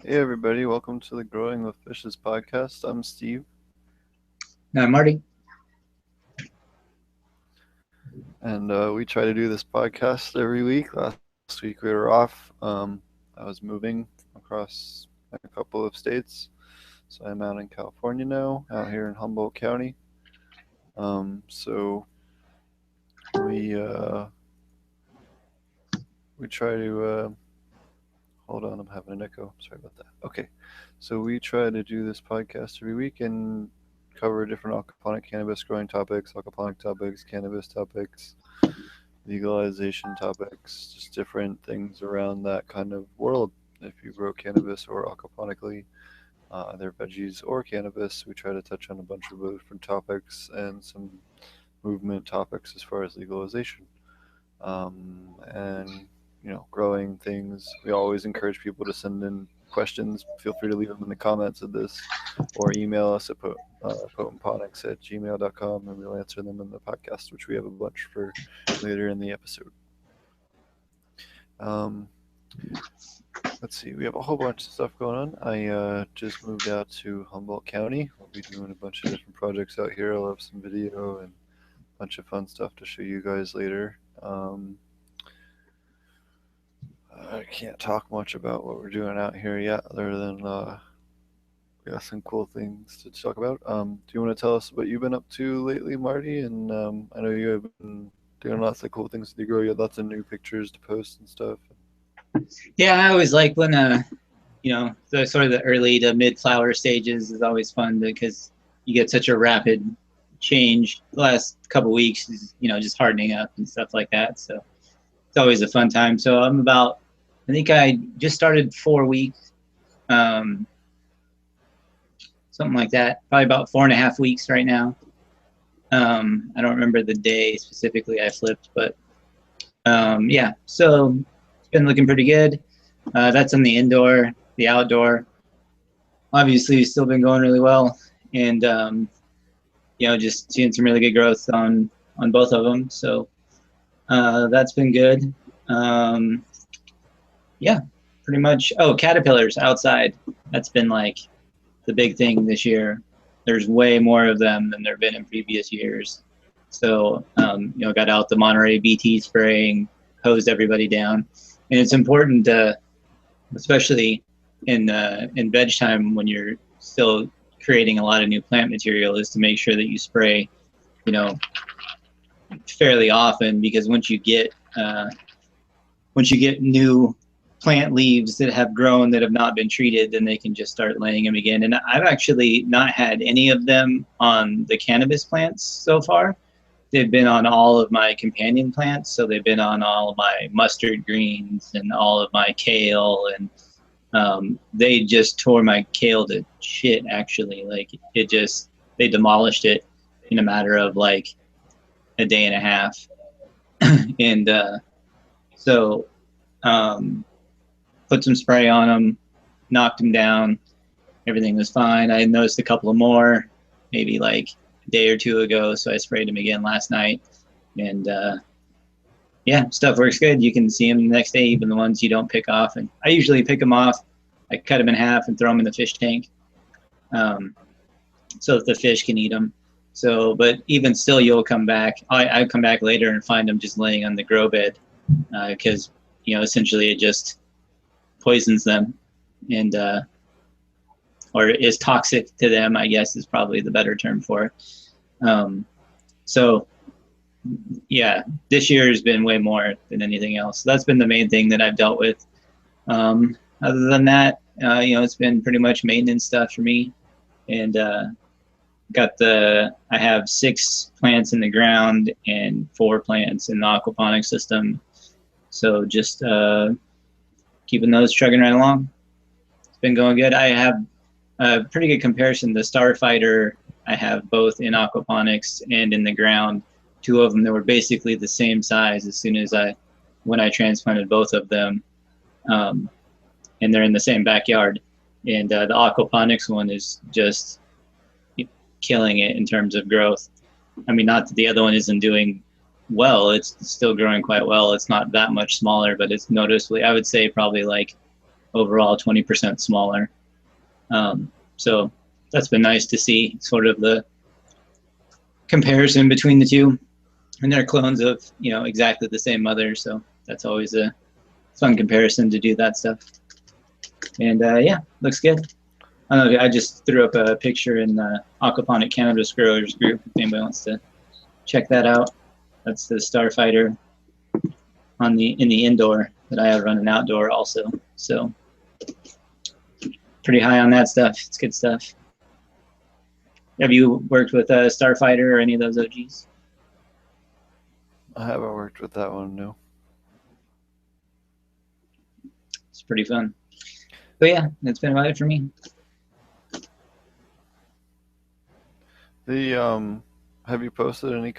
Hey everybody, welcome to the Growing with Fishes podcast. I'm Steve, No, Marty. and we try to do this podcast every week. Last week we were off. I was moving across a couple of states, so I'm out in California now, out here in Humboldt County. So we we try to hold on. I'm having an echo. Sorry about that. Okay, so we try to do this podcast every week and cover different aquaponic cannabis growing topics, aquaponic topics, cannabis topics, legalization topics, just different things around that kind of world. If you grow cannabis or aquaponically, either veggies or cannabis, we try to touch on a bunch of different topics and some movement topics as far as legalization. And growing things. We always encourage people to send in questions. Feel free to leave them in the comments of this, or email us at potentponics@gmail.com, and we'll answer them in the podcast, which we have a bunch for later in the episode. Um, let's see, we have a whole bunch of stuff going on. I just moved out to Humboldt County. We'll be doing a bunch of different projects out here. I'll have some video and a bunch of fun stuff to show you guys later. I can't talk much about what we're doing out here yet, other than we got some cool things to talk about. Do you want to tell us what you've been up to lately, Marty? And I know you have been doing lots of cool things with your grow. You had lots of new pictures to post and stuff. Yeah, I always like when the sort of the early to mid flower stages is always fun because you get such a rapid change. The last couple weeks is just hardening up and stuff like that. So it's always a fun time. So I think I just started 4 weeks, something like that. Probably about 4.5 weeks right now. I don't remember the day specifically I flipped, but yeah. So it's been looking pretty good. That's on the indoor. The outdoor, obviously, still been going really well, and just seeing some really good growth on both of them. So that's been good. Yeah, pretty much. Oh, caterpillars outside. That's been like the big thing this year. There's way more of them than there have been in previous years. So got out the Monterey BT spraying, hosed everybody down, and it's important to, especially in veg time when you're still creating a lot of new plant material, is to make sure that you spray, fairly often, because once you get new plant leaves that have grown that have not been treated, then they can just start laying them again. And I've actually not had any of them on the cannabis plants so far. They've been on all of my companion plants. So they've been on all of my mustard greens and all of my kale, and they just tore my kale to shit, actually. Like, they demolished it in a matter of like a day and a half. And so put some spray on them, knocked them down. Everything was fine. I noticed a couple of more, maybe like a day or two ago. So I sprayed them again last night. And yeah, stuff works good. You can see them the next day, even the ones you don't pick off. And I usually pick them off. I cut them in half and throw them in the fish tank, so that the fish can eat them. So, but even still, you'll come back. I come back later and find them just laying on the grow bed, because essentially it just poisons them, and or is toxic to them, I guess is probably the better term for it. So yeah, this year has been way more than anything else. So that's been the main thing that I've dealt with. Other than that, it's been pretty much maintenance stuff for me. And I have 6 plants in the ground and 4 plants in the aquaponic system. So just keeping those chugging right along. It's been going good. I have a pretty good comparison. The Starfighter, I have both in aquaponics and in the ground. 2 of them that were basically the same size when I transplanted both of them. And they're in the same backyard. And the aquaponics one is just killing it in terms of growth. I mean, not that the other one isn't doing well, it's still growing quite well. It's not that much smaller, but it's noticeably, I would say probably like overall 20% smaller. So that's been nice to see sort of the comparison between the two, and they're clones of, you know, exactly the same mother. So that's always a fun comparison to do that stuff. And yeah, looks good. I don't know, I just threw up a picture in the Aquaponic Cannabis Growers group if anybody wants to check that out. That's the Starfighter in the indoor that I have running outdoor also. So pretty high on that stuff. It's good stuff. Have you worked with Starfighter or any of those OGs? I haven't worked with that one, no. It's pretty fun. But yeah, that's been about it for me. Have you posted any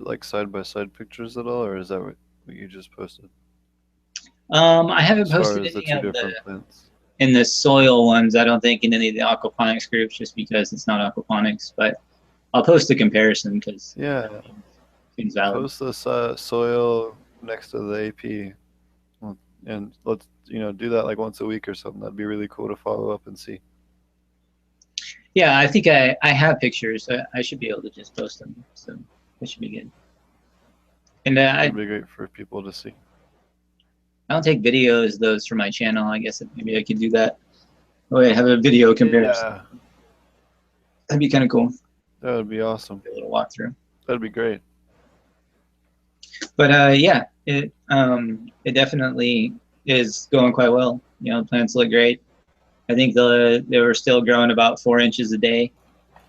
like side-by-side pictures at all, or is that what you just posted? I haven't As far posted as the any two of different plants. in the soil ones. I don't think in any of the aquaponics groups, just because it's not aquaponics. But I'll post a comparison because Yeah, seems valid. post the soil next to the AP, and let's do that like once a week or something. That'd be really cool to follow up and see. Yeah, I think I have pictures. I should be able to just post them, so that should be good. And That'd be great for people to see. I don't take videos those for my channel. I guess maybe I could do that. Oh, I have a video comparison. Yeah, That'd be kind of cool. that would be awesome. A little walkthrough. That'd be great. But yeah, it definitely is going quite well. You know, plants look great. I think they were still growing about 4 inches a day.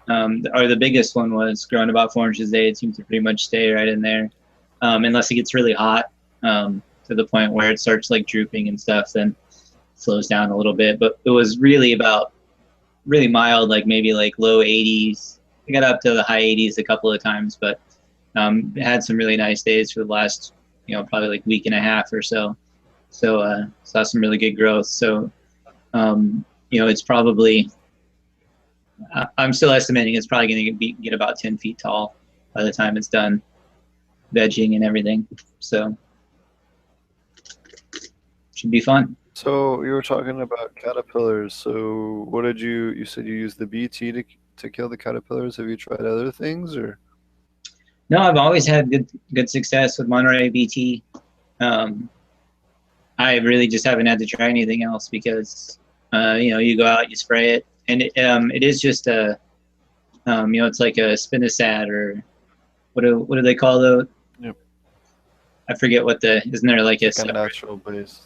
Or the biggest one was growing about 4 inches a day. It seems to pretty much stay right in there, unless it gets really hot to the point where it starts like drooping and stuff. Then it slows down a little bit. But it was really mild, like maybe like low 80s. I got up to the high 80s a couple of times, but it had some really nice days for the last, probably like week and a half or so. So saw some really good growth. So it's probably, I'm still estimating it's probably going to get about 10 feet tall by the time it's done vegging and everything. So should be fun. So you were talking about caterpillars. So what did you said you used the BT to kill the caterpillars? Have you tried other things, or? No, I've always had good success with Monterey BT. I really just haven't had to try anything else because you go out, you spray it, and it is just it's like a spinosad, or what do they call those? Yep. I forget isn't there like a natural base?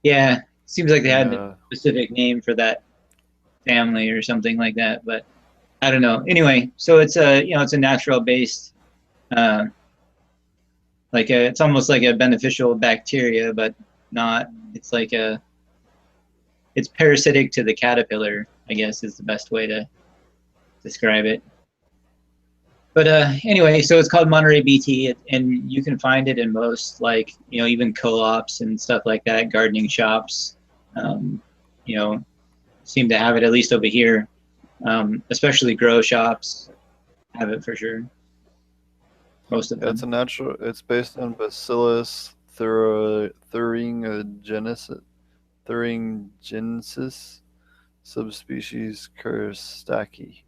Yeah, seems like they had a specific name for that family or something like that, but I don't know. Anyway, so it's a natural based, it's almost like a beneficial bacteria, but not. It's like it's parasitic to the caterpillar, I guess is the best way to describe it. But anyway, so it's called Monterey BT, and you can find it in most, even co-ops and stuff like that, gardening shops, seem to have it, at least over here, especially grow shops have it for sure. Most of them. It's a natural. It's based on Bacillus thuringiensis, subspecies Kerstaki.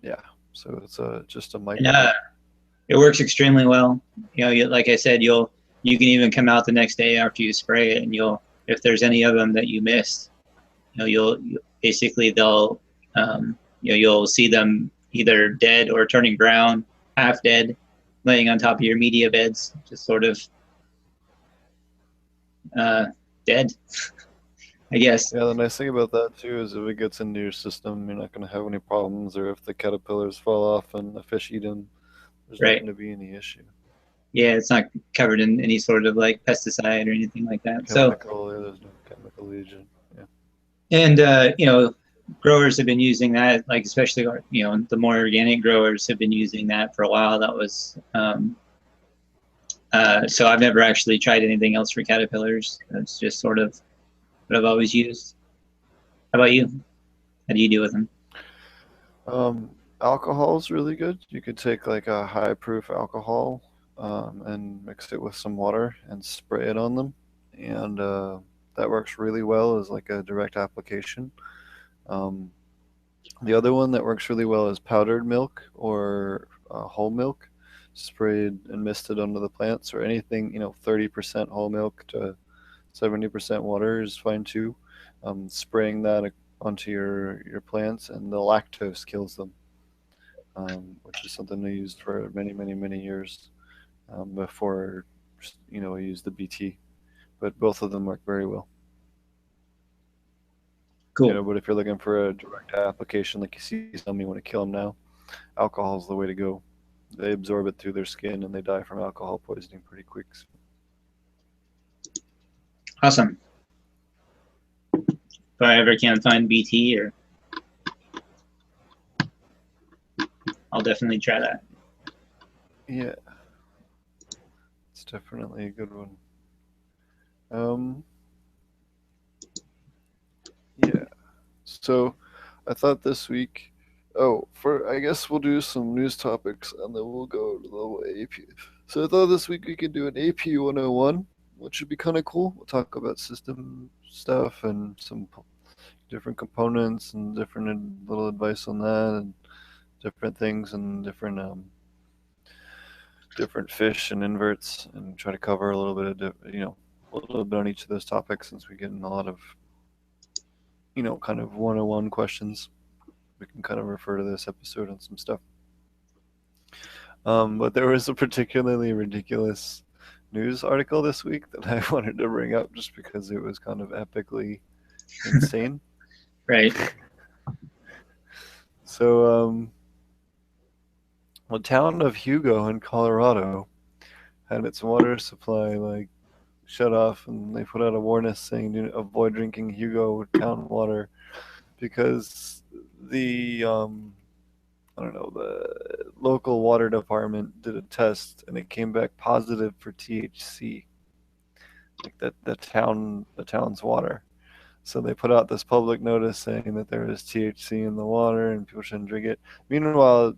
Yeah, so it's just a microbe. It works extremely well. Like I said, you can even come out the next day after you spray it, and if there's any of them that you missed, you'll see them either dead or turning brown, half dead, laying on top of your media beds, just sort of dead. I guess. Yeah, the nice thing about that too is if it gets into your system, you're not going to have any problems, or if the caterpillars fall off and the fish eat them, there's not going to be any issue. Yeah, it's not covered in any sort of like pesticide or anything like that. There's no chemical agent. Yeah. And growers have been using that, like especially the more organic growers have been using that for a while. That was so I've never actually tried anything else for caterpillars. That's just sort of what I've always used. How about you? How do you deal with them? Alcohol is really good. You could take like a high proof alcohol, and mix it with some water and spray it on them. And that works really well as like a direct application. Um, the other one that works really well is powdered milk or whole milk, sprayed and misted onto the plants, or anything, 30% whole milk to 70% water is fine too. Spraying that onto your plants, and the lactose kills them, which is something I used for many, many, many years before, I used the BT. But both of them work very well. Cool. But if you're looking for a direct application, like you see some, you want to kill them now, alcohol is the way to go. They absorb it through their skin and they die from alcohol poisoning pretty quick. Awesome. If I ever can find BT, or I'll definitely try that. Yeah, it's definitely a good one. Yeah. So I thought this week, I guess we'll do some news topics and then we'll go to the AP. So I thought this week we could do an AP 101, which would be kind of cool. We'll talk about system stuff and some different components and different little advice on that and different things and different fish and inverts, and try to cover a little bit of a little bit on each of those topics, since we get in a lot of kind of 101 questions. We can kind of refer to this episode on some stuff. But there was a particularly ridiculous news article this week that I wanted to bring up just because it was kind of epically insane. Right. So, the town of Hugo in Colorado had its water supply shut off, and they put out a warning saying to avoid drinking Hugo town water because the I don't know, the local water department did a test and it came back positive for THC, like that the town's water. So they put out this public notice saying that there is THC in the water and people shouldn't drink it. Meanwhile,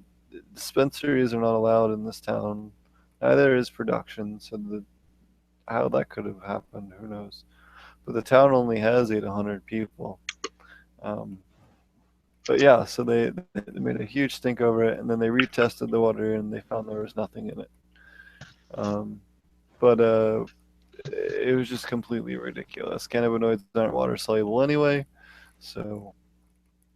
dispensaries are not allowed in this town. Neither is production. So how that could have happened, who knows? But the town only has 800 people. Um, but yeah, so they made a huge stink over it, and then they retested the water and they found there was nothing in it. But it was just completely ridiculous. Cannabinoids aren't water soluble anyway, so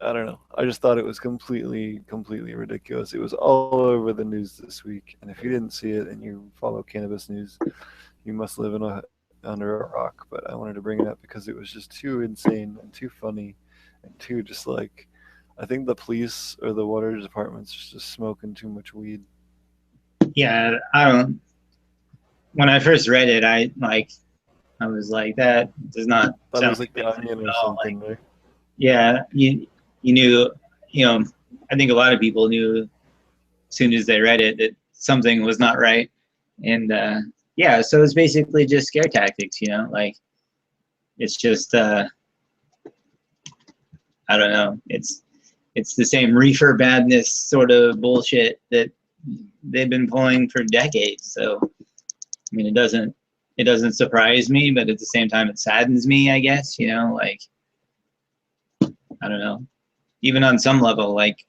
I don't know. I just thought it was completely ridiculous. It was all over the news this week, and if you didn't see it and you follow cannabis news, you must live under a rock. But I wanted to bring it up because it was just too insane and too funny, and too just like, I think the police or the water department's just smoking too much weed. Yeah, I don't. When I first read it, I was like, that does not Thought it sound was like the Onion or something, right? Yeah, you knew, I think a lot of people knew as soon as they read it that something was not right, and yeah, so it's basically just scare tactics, like it's just I don't know, it's the same reefer badness sort of bullshit that they've been pulling for decades. So I mean, it doesn't surprise me, but at the same time it saddens me, I guess, like I don't know. Even on some level, like,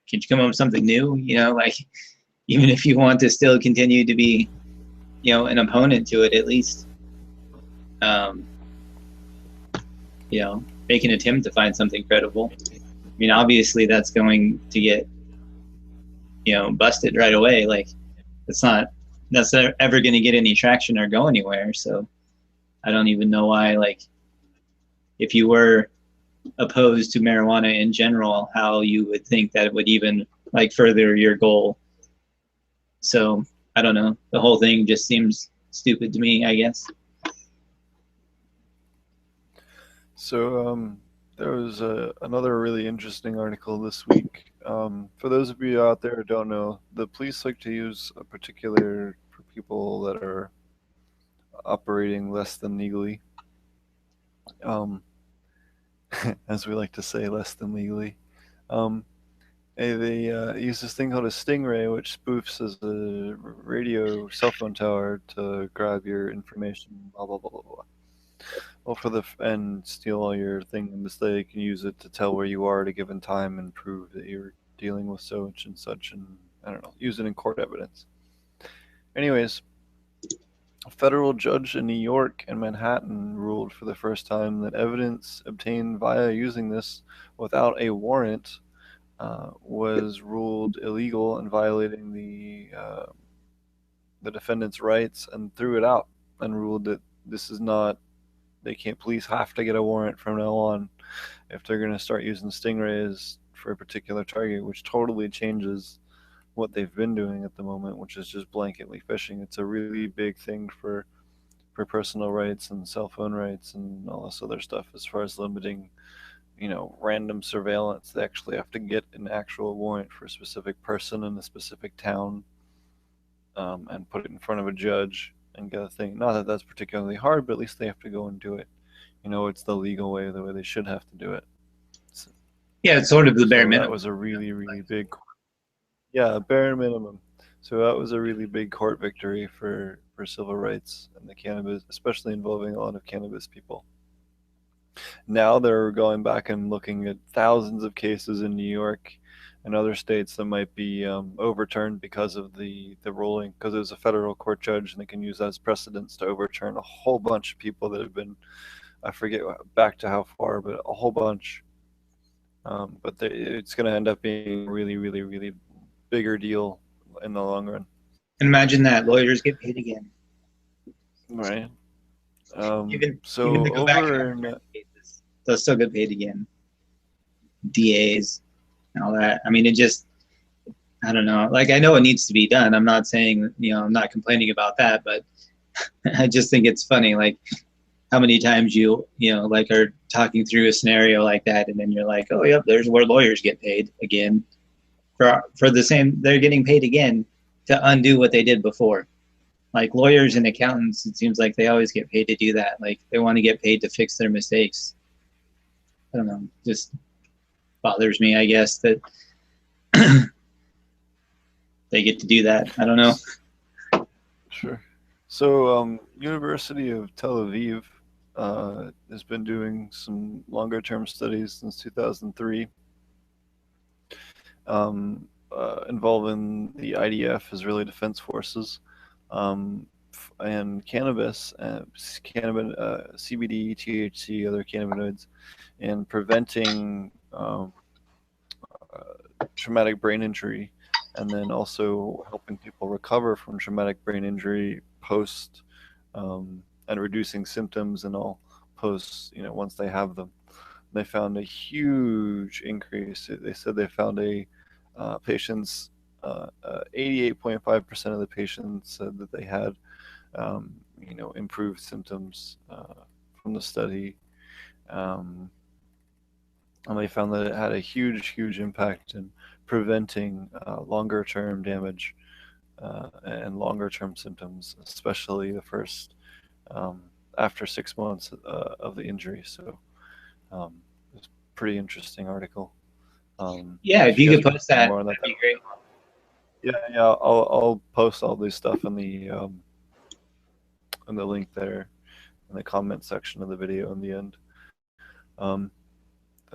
can you come up with something new? Like, even if you want to still continue to be, an opponent to it, at least, make an attempt to find something credible. I mean, obviously, that's going to get, busted right away. Like, that's not ever going to get any traction or go anywhere. So, I don't even know why. Like, if you were opposed to marijuana in general, how you would think that it would even further your goal. So I don't know. The whole thing just seems stupid to me, I guess. So there was another really interesting article this week. For those of you out there who don't know, the police like to use a particular for people that are operating less than legally. Um, as we like to say, less than legally. Um, They use this thing called a stingray, which spoofs as a radio cell phone tower to grab your information, blah blah blah blah blah. Well, and steal all your things. They can use it to tell where you are at a given time and prove that you're dealing with such and such, and I don't know, use it in court evidence. Anyways, a federal judge in New York and Manhattan ruled for the first time that evidence obtained via using this without a warrant was ruled illegal and violating the defendant's rights, and threw it out and ruled that this is not, they can't, police have to get a warrant from now on if they're going to start using stingrays for a particular target, which totally changes what they've been doing at the moment, which is just blanketly fishing. It's a really big thing for personal rights and cell phone rights and all this other stuff as far as limiting, random surveillance. They actually have to get an actual warrant for a specific person in a specific town, and put it in front of a judge and get a thing. Not that that's particularly hard, but at least they have to go and do it. It's the legal way, the way they should have to do it. So, Yeah, it's sort of the bare that minimum. was a really, really big, yeah, bare minimum. So that was a really big court victory for civil rights and the cannabis, especially involving a lot of cannabis people. Now they're going back and looking at thousands of cases in New York and other states that might be overturned because of the ruling, because it was a federal court judge, and they can use that as precedents to overturn a whole bunch of people that have been, I forget back to how far, but a whole bunch. But it's going to end up being a really, really, really bigger deal in the long run. Imagine that lawyers get paid again. Right. Even So to go back over and in cases, they'll still get paid again. DAs and all that. I mean, it just, I don't know. Like, I know it needs to be done. I'm not saying, I'm not complaining about that, but I just think it's funny, like how many times like are talking through a scenario like that, and then you're like, oh, yep, there's where lawyers get paid again for the same. They're getting paid again to undo what they did before. Like lawyers and accountants, it seems like they always get paid to do that. Like they want to get paid to fix their mistakes. I don't know, just bothers me, I guess, that they get to do that. I don't know. Sure. So, University of Tel Aviv has been doing some longer-term studies since 2003, involving the IDF, Israeli Defense Forces, and cannabis, CBD, THC, other cannabinoids, and preventing traumatic brain injury, and then also helping people recover from traumatic brain injury post, and reducing symptoms and all post, once they have them. They found a huge increase. They said they found patients, 88.5% of the patients said that they had, improved symptoms from the study. And they found that it had a huge, huge impact in preventing longer-term damage and longer-term symptoms, especially the first, after 6 months of the injury. So it's a pretty interesting article. Yeah, if you could post that, that'd be great. Yeah, I'll post all this stuff in the link there in the comment section of the video in the end. The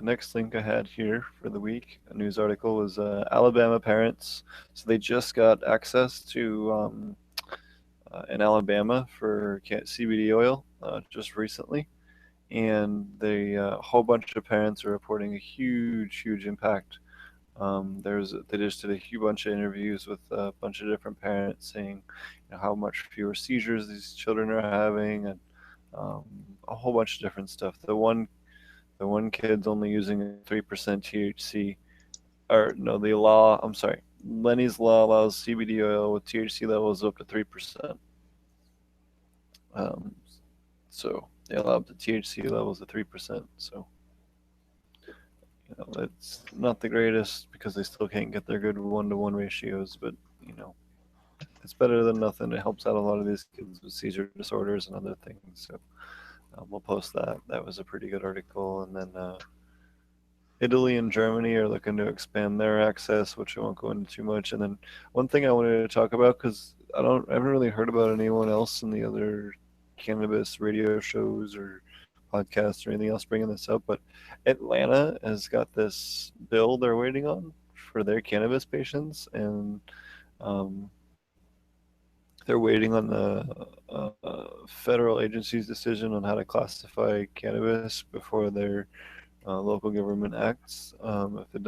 next link I had here for the week, a news article, was Alabama parents. So they just got access to in Alabama for CBD oil just recently, and a whole bunch of parents are reporting a huge, huge impact. They just did a huge bunch of interviews with a bunch of different parents saying, how much fewer seizures these children are having, and a whole bunch of different stuff. The one kid's only using 3% THC, or no, I'm sorry, Lenny's law allows CBD oil with THC levels up to 3%. So they allow up to THC levels of 3%. So, it's not the greatest because they still can't get their good 1-to-1 ratios, but, it's better than nothing. It helps out a lot of these kids with seizure disorders and other things. So we'll post that. That was a pretty good article. And then, Italy and Germany are looking to expand their access, which I won't go into too much. And then one thing I wanted to talk about, because I haven't really heard about anyone else in the other cannabis radio shows or podcasts or anything else bringing this up, but Atlanta has got this bill they're waiting on for their cannabis patients, and um, they're waiting on the federal agency's decision on how to classify cannabis before their local government acts. If they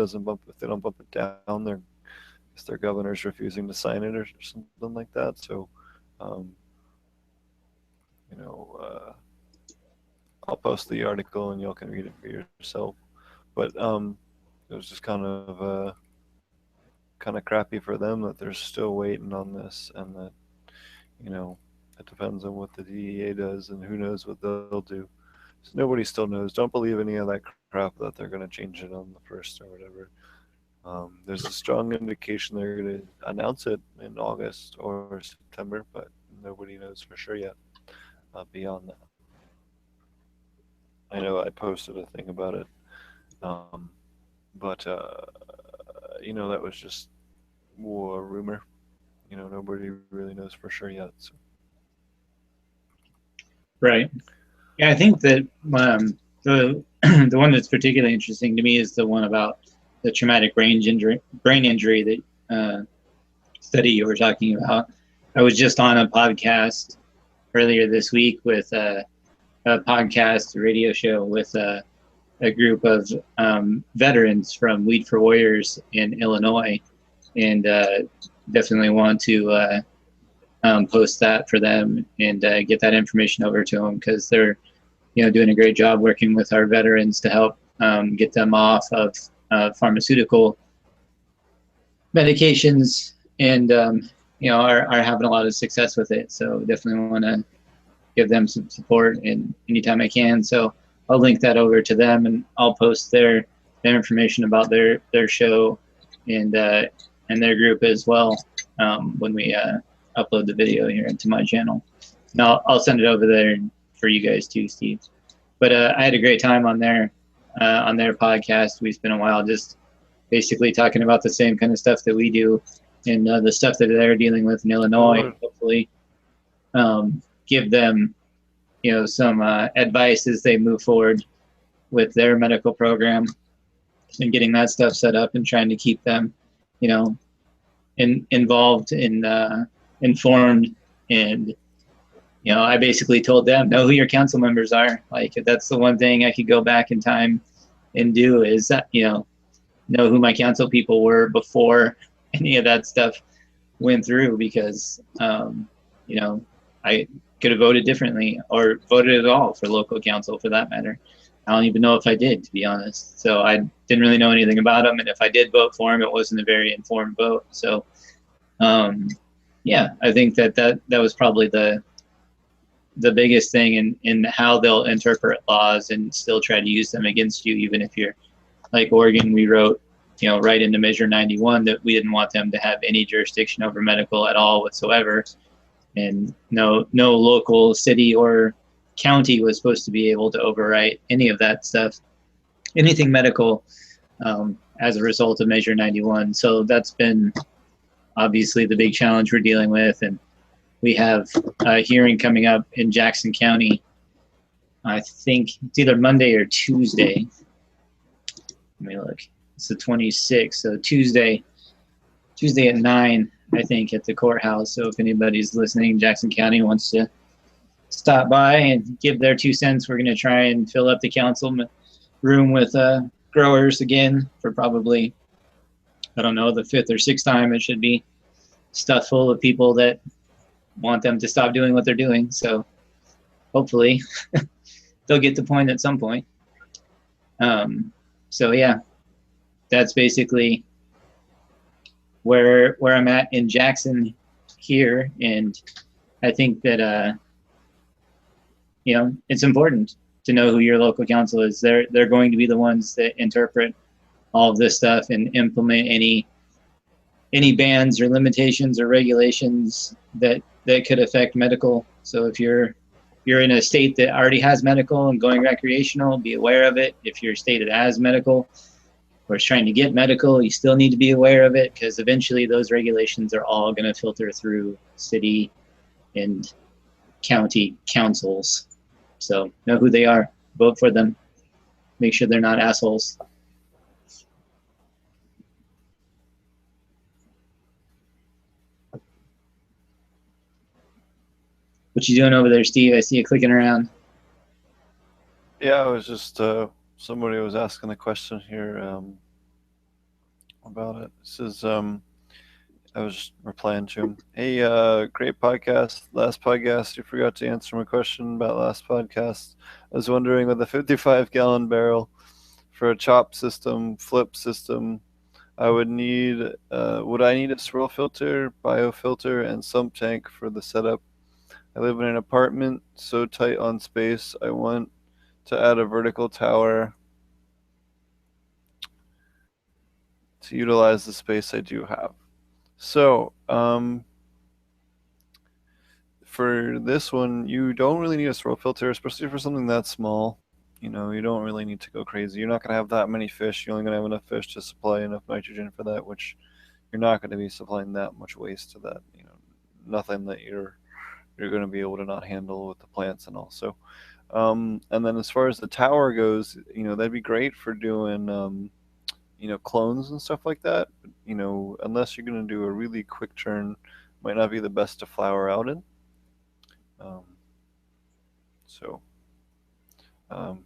don't bump it down, their governor's refusing to sign it or something like that. So, um, you know, I'll post the article and y'all can read it for yourself. But it was just kind of crappy for them that they're still waiting on this, and that it depends on what the DEA does, and who knows what they'll do. So nobody still knows. Don't believe any of that crap that they're going to change it on the 1st or whatever. There's a strong indication they're going to announce it in August or September, but nobody knows for sure yet beyond that. I know I posted a thing about it, but that was just a rumor. Nobody really knows for sure yet. So. Right. Yeah, I think that the the one that's particularly interesting to me is the one about the traumatic brain injury that study you were talking about. I was just on a podcast earlier this week with a radio show with a group of veterans from Weed for Warriors in Illinois, and definitely want to post that for them and get that information over to them, because they're doing a great job working with our veterans to help get them off of pharmaceutical medications, and are having a lot of success with it. So definitely want to give them some support and anytime I can. So I'll link that over to them, and I'll post their information about their show and their group as well when we upload the video here into my channel. And I'll send it over there for you guys too, Steve. But I had a great time on their podcast. We spent a while just basically talking about the same kind of stuff that we do, and the stuff that they're dealing with in Illinois. Hopefully give them some advice as they move forward with their medical program and getting that stuff set up, and trying to keep them involved and informed. And I basically told them, know who your council members are. Like, that's the one thing I could go back in time and do, is that know who my council people were before any of that stuff went through, because I could have voted differently, or voted at all for local council for that matter. I don't even know if I did, to be honest. So I didn't really know anything about them, and if I did vote for him, it wasn't a very informed vote. So yeah, I think that was probably the biggest thing in how they'll interpret laws and still try to use them against you, even if you're like Oregon. We wrote right into Measure 91 that we didn't want them to have any jurisdiction over medical at all whatsoever, and no local city or county was supposed to be able to overwrite any of that stuff, anything medical, as a result of Measure 91. So that's been obviously the big challenge we're dealing with. And we have a hearing coming up in Jackson County. I think it's either Monday or Tuesday. Let me look. It's the 26th, so Tuesday at 9, I think, at the courthouse. So if anybody's listening, Jackson County wants to stop by and give their 2 cents, we're going to try and fill up the council room with growers again for probably, I don't know, the 5th or 6th time. It should be stuffed full of people that want them to stop doing what they're doing. So hopefully they'll get the point at some point. So yeah, that's basically where I'm at in Jackson here. And I think that it's important to know who your local council is. They're going to be the ones that interpret all of this stuff and implement any bans or limitations or regulations that could affect medical. So if you're in a state that already has medical and going recreational, be aware of it. If you're a state that has medical or is trying to get medical, you still need to be aware of it, because eventually those regulations are all going to filter through city and county councils. So know who they are, vote for them, make sure they're not assholes. What you doing over there, Steve? I see you clicking around. Yeah, I was just somebody was asking a question here about it. This is I was replying to him. Hey, great podcast. Last podcast, you forgot to answer my question about last podcast. I was wondering with a 55-gallon barrel for a chop system, flip system, I would I need a swirl filter, biofilter, and sump tank for the setup? I live in an apartment so tight on space. I want to add a vertical tower to utilize the space I do have. So, for this one, you don't really need a swirl filter, especially for something that small. You know, you don't really need to go crazy. You're not going to have that many fish. You're only going to have enough fish to supply enough nitrogen for that, which you're not going to be supplying that much waste to that. You know, nothing that you're going to be able to not handle with the plants and all. So, and then as far as the tower goes, you know, that'd be great for doing you know, clones and stuff like that. But, you know, unless you're going to do a really quick turn, might not be the best to flower out in. Um, so, um,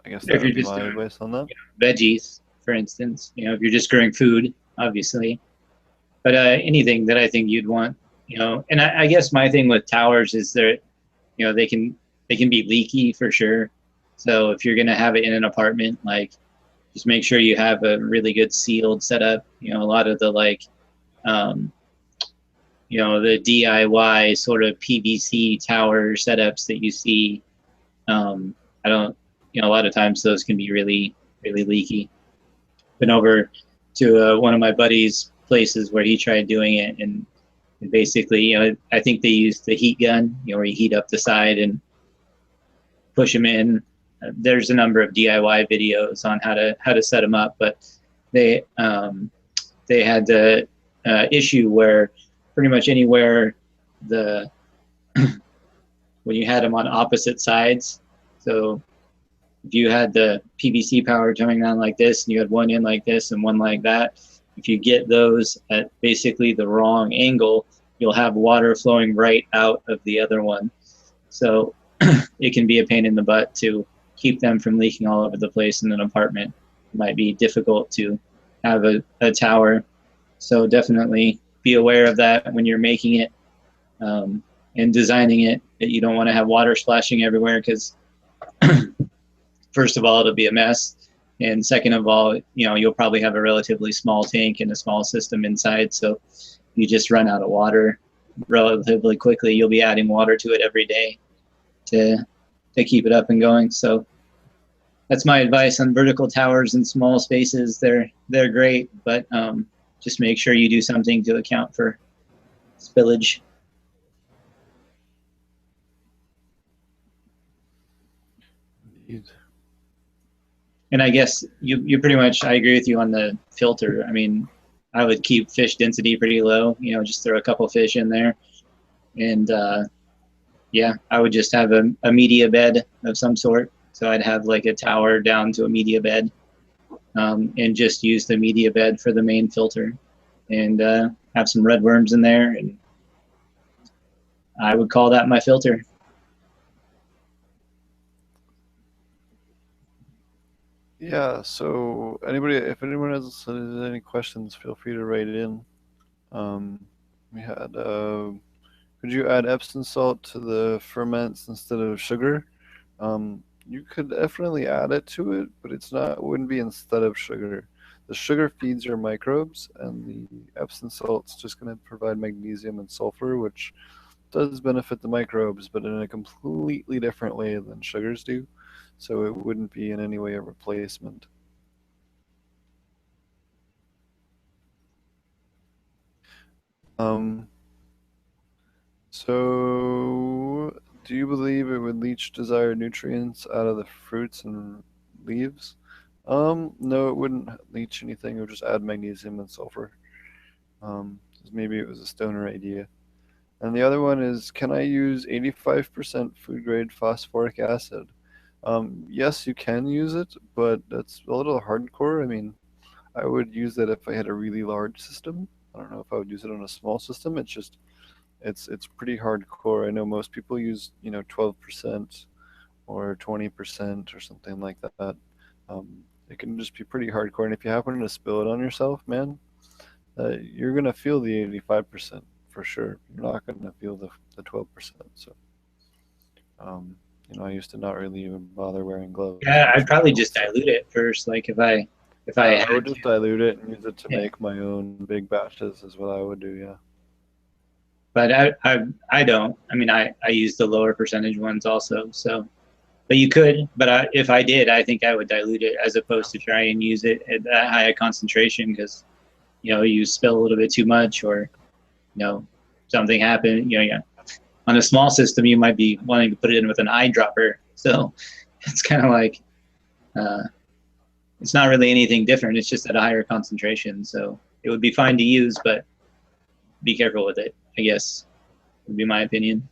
I guess If that you're would be just my doing advice on that. veggies, for instance, if you're just growing food, obviously, but anything that I think you'd want, and I guess my thing with towers is that, they can be leaky for sure. So if you're gonna have it in an apartment, like, just make sure you have a really good sealed setup. A lot of the um, the DIY sort of PVC tower setups that you see, I don't, a lot of times those can be really, really leaky. Been over to one of my buddies' places where he tried doing it, and basically, I think they used the heat gun, where you heat up the side and push them in. There's a number of DIY videos on how to set them up, but they had the issue where pretty much anywhere the when you had them on opposite sides. So if you had the PVC power coming down like this, and you had one in like this and one like that, if you get those at basically the wrong angle, you'll have water flowing right out of the other one. So it can be a pain in the butt to keep them from leaking all over the place in an apartment. It might be difficult to have a tower. So definitely be aware of that when you're making it and designing it, that you don't want to have water splashing everywhere, because first of all, it'll be a mess. And second of all, you'll probably have a relatively small tank and a small system inside. So you just run out of water relatively quickly. You'll be adding water to it every day to keep it up and going. So that's my advice on vertical towers in small spaces. They're great, but just make sure you do something to account for spillage. Indeed. And I guess you pretty much, I agree with you on the filter. I mean, I would keep fish density pretty low, just throw a couple fish in there. And yeah, I would just have a media bed of some sort. So I'd have like a tower down to a media bed, and just use the media bed for the main filter, and have some red worms in there. And I would call that my filter. Yeah. So if anyone has any questions, feel free to write it in. Um, we had. Could you add Epsom salt to the ferments instead of sugar? You could definitely add it to it, but it wouldn't be instead of sugar. The sugar feeds your microbes, and the Epsom salt's just going to provide magnesium and sulfur, which does benefit the microbes, but in a completely different way than sugars do. So it wouldn't be in any way a replacement. Um, so, do you believe it would leach desired nutrients out of the fruits and leaves? No, it wouldn't leach anything. It would just add magnesium and sulfur. Maybe it was a stoner idea. And the other one is, can I use 85% food grade phosphoric acid? Yes, you can use it, but that's a little hardcore. I mean, I would use that if I had a really large system. I don't know if I would use it on a small system. It's just it's pretty hardcore. I know most people use 12% or 20% or something like that. It can just be pretty hardcore, and if you happen to spill it on yourself, man, you're gonna feel the 85% for sure. You're not gonna feel the 12%. So, I used to not really even bother wearing gloves Yeah, when I'd trying probably to just stuff. dilute it first. Like if I Yeah, I had would to. just dilute it and use it to Yeah. make my own big batches. Is what I would do. Yeah. But I don't. I mean, I use the lower percentage ones also. So, but you could. But if I did, I think I would dilute it as opposed to try and use it at that high a concentration because you spill a little bit too much or something happened. Yeah. On a small system, you might be wanting to put it in with an eyedropper. So it's kind of like uh, it's not really anything different. It's just at a higher concentration. So it would be fine to use, but be careful with it, I guess, would be my opinion.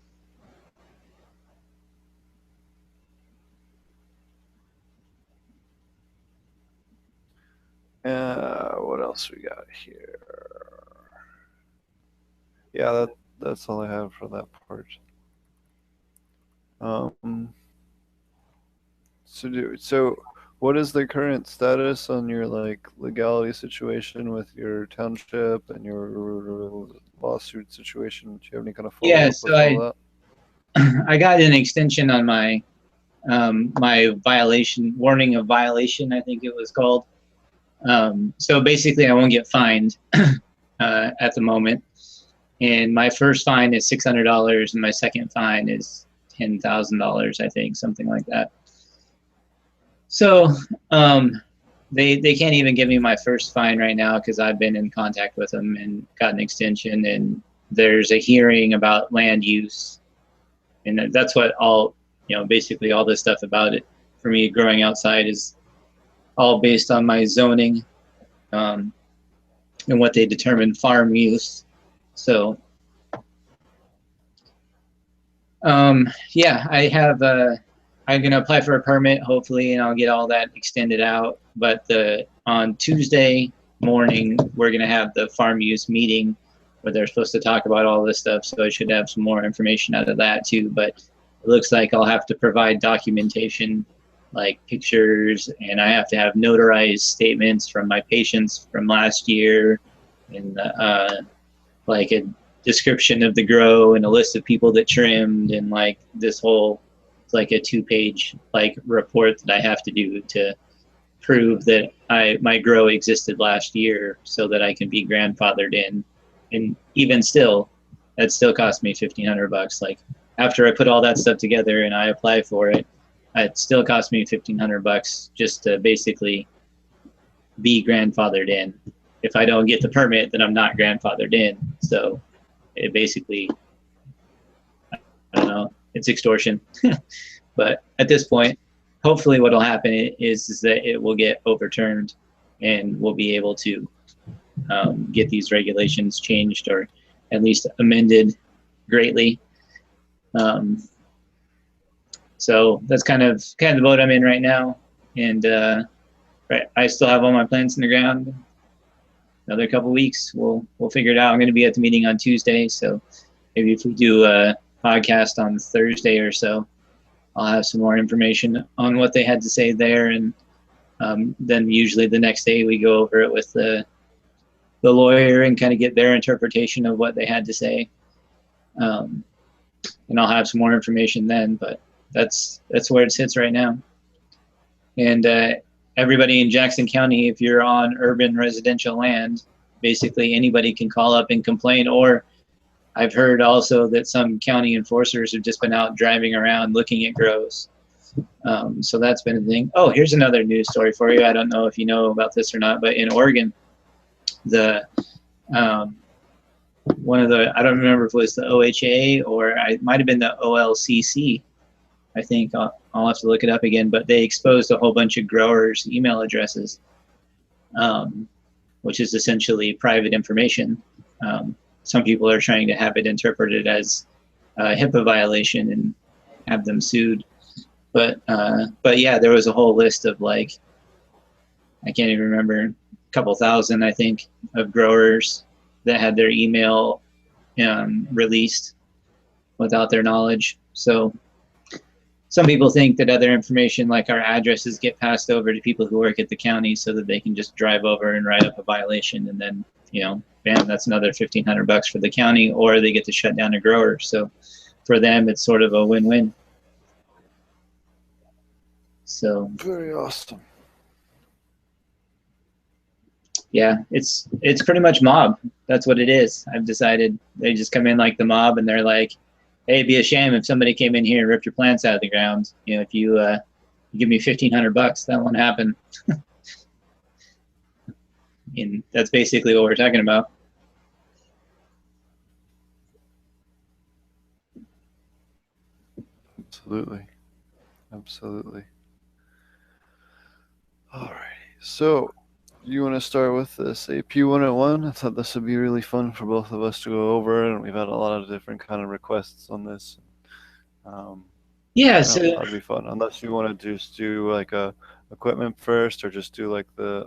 What else we got here? Yeah, that's all I have for that part. Um, so what is the current status on your like legality situation with your township and your lawsuit situation? Do you have any kind of follow Yeah, up so with all that? I got an extension on my my violation warning of violation, I think it was called. So basically, I won't get fined at the moment, and my first fine is $600, and my second fine is $10,000, I think, something like that. So they can't even give me my first fine right now because I've been in contact with them and got an extension, and there's a hearing about land use, and that's what all basically all this stuff about it for me growing outside is all based on my zoning um, and what they determine farm use. So yeah, I have I'm gonna apply for a permit hopefully, and I'll get all that extended out. But on Tuesday morning, we're gonna have the farm use meeting where they're supposed to talk about all this stuff. So I should have some more information out of that too. But it looks like I'll have to provide documentation like pictures, and I have to have notarized statements from my patients from last year, and like a description of the grow and a list of people that trimmed, and like this whole, it's like a 2-page like report that I have to do to prove that my grow existed last year so that I can be grandfathered in. And even still, that still cost me $1,500. Like after I put all that stuff together and I apply for it, it still cost me $1,500 just to basically be grandfathered in. If I don't get the permit, then I'm not grandfathered in. So it basically, I don't know, it's extortion. But at this point, hopefully what will happen is that it will get overturned and we'll be able to get these regulations changed or at least amended greatly. So that's kind of the boat I'm in right now. And I still have all my plants in the ground. Another couple weeks, we'll figure it out. I'm going to be at the meeting on Tuesday, so maybe if we do a podcast on Thursday or so, I'll have some more information on what they had to say there, and then usually the next day we go over it with the lawyer and kind of get their interpretation of what they had to say, and I'll have some more information then. But that's where it sits right now. And everybody in Jackson County, if you're on urban residential land, basically anybody can call up and complain. Or I've heard also that some county enforcers have just been out driving around looking at grows. So that's been a thing. Oh, here's another news story for you. I don't know if you know about this or not, but in Oregon, the one of the, I don't remember if it was the OHA or it might have been the OLCC, I think I'll have to look it up again, but they exposed a whole bunch of growers' email addresses, which is essentially private information. Some people are trying to have it interpreted as a HIPAA violation and have them sued. But yeah, there was a whole list of like, I can't even remember, a couple thousand, I think, of growers that had their email released without their knowledge. So some people think that other information like our addresses get passed over to people who work at the county so that they can just drive over and write up a violation, and then, you know, bam, that's another $1,500 for the county, or they get to shut down a grower. So for them, it's sort of a win-win. So very awesome. Yeah, it's pretty much mob. That's what it is. I've decided they just come in like the mob, and they're like, "Hey, it'd be a shame if somebody came in here and ripped your plants out of the ground. You know, if you give me $1,500, that won't happen." And that's basically what we're talking about. Absolutely. Absolutely. All right. So, you want to start with this AP 101? I thought this would be really fun for both of us to go over, and we've had a lot of different kind of requests on this. Yeah, so that'd be fun. Unless you want to just do like a equipment first, or just do like the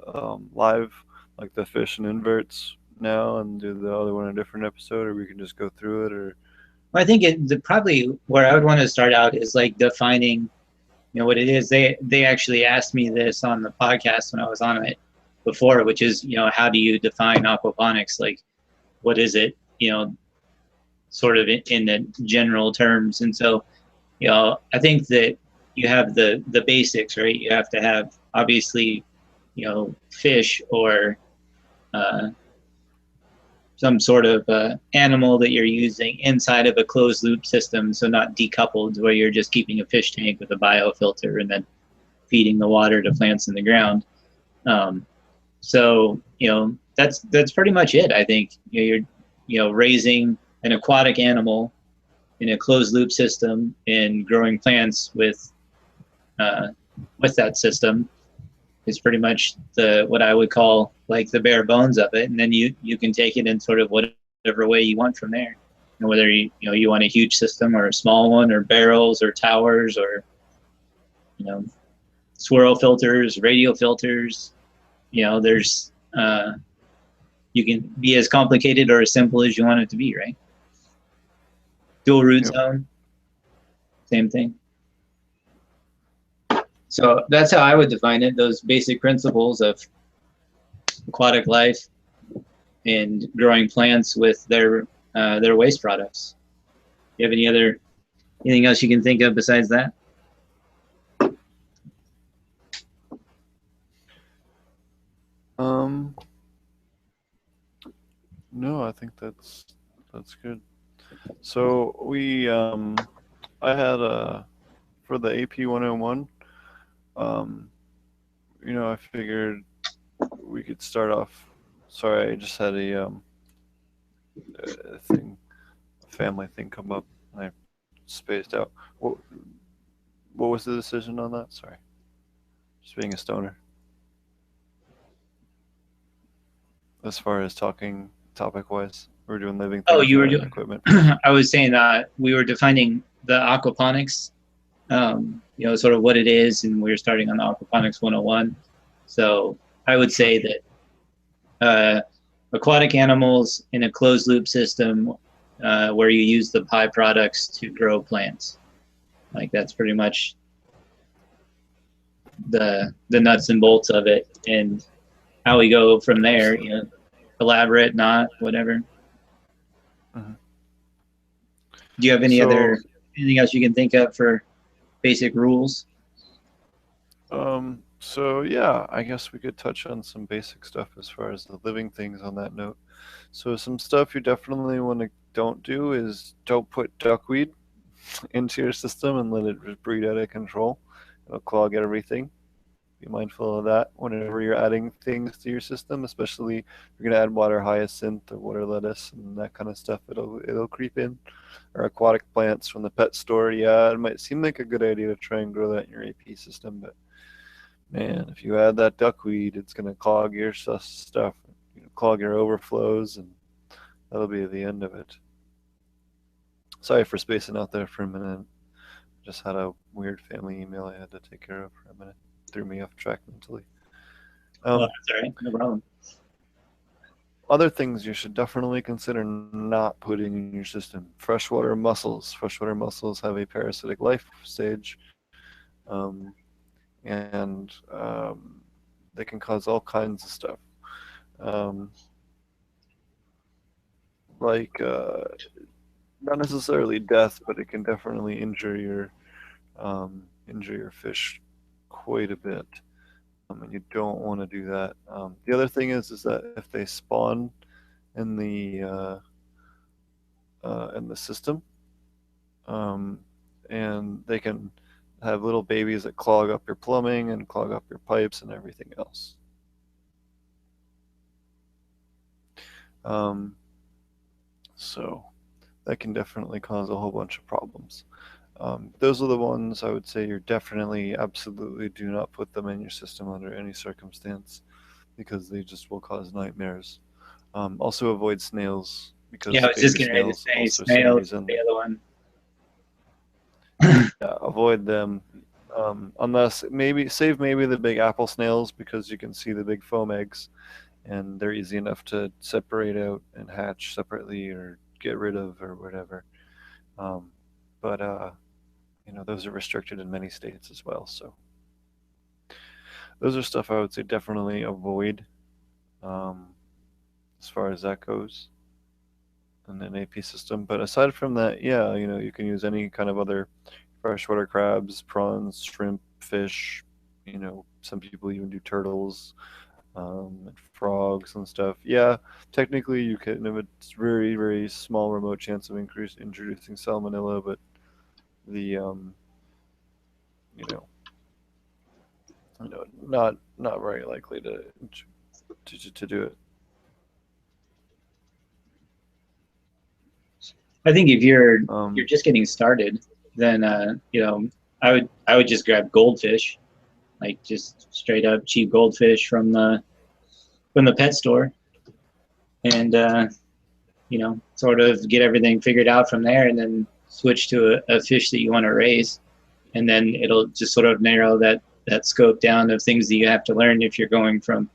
live, like the fish and inverts now, and do the other one in a different episode, or we can just go through it. Or I think probably where I would want to start out is like defining, you know, what it is. They actually asked me this on the podcast when I was on it before, which is, you know, how do you define aquaponics? Like, what is it? You know, sort of in the general terms. And so, you know, I think that you have the basics, right? You have to have, obviously, you know, fish or some sort of animal that you're using inside of a closed loop system, so not decoupled, where you're just keeping a fish tank with a biofilter and then feeding the water to plants in the ground. So, you know, that's pretty much it. I think, you know, you're, you know, raising an aquatic animal in a closed loop system and growing plants with that system is pretty much what I would call like the bare bones of it. And then you can take it in sort of whatever way you want from there. You know, whether you want a huge system or a small one, or barrels or towers, or, you know, swirl filters, radial filters. You know, there's you can be as complicated or as simple as you want it to be, right? Dual root zone, same thing. So that's how I would define it, those basic principles of aquatic life and growing plants with their waste products. Do you have anything else you can think of besides that? No, I think that's good. So we I had for the AP 101, you know, I figured we could start off. Sorry, I just had a family thing come up, and I spaced out. What was the decision on that? Sorry, just being a stoner. As far as talking topic wise, we're doing living things. Oh, you were doing equipment. I was saying that we were defining the aquaponics, you know, sort of what it is, and we were starting on the Aquaponics 101. So I would say that aquatic animals in a closed loop system where you use the pie products to grow plants. Like, that's pretty much the nuts and bolts of it, and how we go from there. You know, elaborate, not whatever. Mm-hmm. Do you have anything else you can think of for basic rules? So yeah, I guess we could touch on some basic stuff as far as the living things on that note. So some stuff you definitely want to don't do is don't put duckweed into your system and let it breed out of control. It'll clog everything. be mindful of that whenever you're adding things to your system, especially if you're going to add water hyacinth or water lettuce and that kind of stuff. It'll creep in. Or aquatic plants from the pet store. Yeah, it might seem like a good idea to try and grow that in your AP system, but man, if you add that duckweed, it's going to clog your stuff, clog your overflows, and that'll be the end of it. Sorry for spacing out there for a minute. Just had a weird family email I had to take care of for a minute. Threw me off track mentally. Well, that's all right. No problem. Other things you should definitely consider not putting in your system. Freshwater mussels. Freshwater mussels have a parasitic life stage, and they can cause all kinds of stuff. Um, like not necessarily death, but it can definitely injure your fish quite a bit, and you don't want to do that. The other thing is that if they spawn in the system, and they can have little babies that clog up your plumbing and clog up your pipes and everything else. So that can definitely cause a whole bunch of problems. Those are the ones I would say you're definitely, absolutely do not put them in your system under any circumstance because they just will cause nightmares. Also avoid snails because Yeah, I was baby just getting ready to snails say also snails, seem the other one. yeah, avoid them. Unless maybe the big apple snails because you can see the big foam eggs and they're easy enough to separate out and hatch separately or get rid of or whatever. Um, but those are restricted in many states as well. So those are stuff I would say definitely avoid um, as far as that goes in an AP system. But aside from that, yeah, you can use any kind of other freshwater crabs, prawns, shrimp, fish. Some people even do turtles, and frogs and stuff. Yeah, technically you can have a very, very small remote chance of introducing salmonella, but the you know, not very likely to do it. I think if you're Um, just getting started, then I would just grab goldfish, like just straight up cheap goldfish from the pet store, and sort of get everything figured out from there, and then switch to a fish that you want to raise, and then it'll just sort of narrow that scope down of things that you have to learn if you're going from.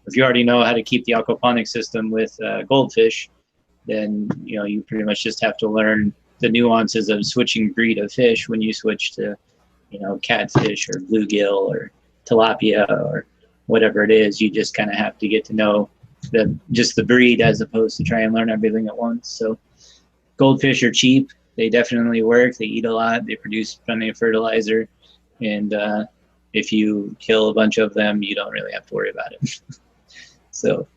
If you already know how to keep the aquaponic system with goldfish, then you pretty much just have to learn the nuances of switching breed of fish when you switch to catfish or bluegill or tilapia or whatever it is. You just kind of have to get to know the breed as opposed to try and learn everything at once. So goldfish are cheap. They definitely work. They eat a lot. They produce plenty of fertilizer, and if you kill a bunch of them, you don't really have to worry about it. So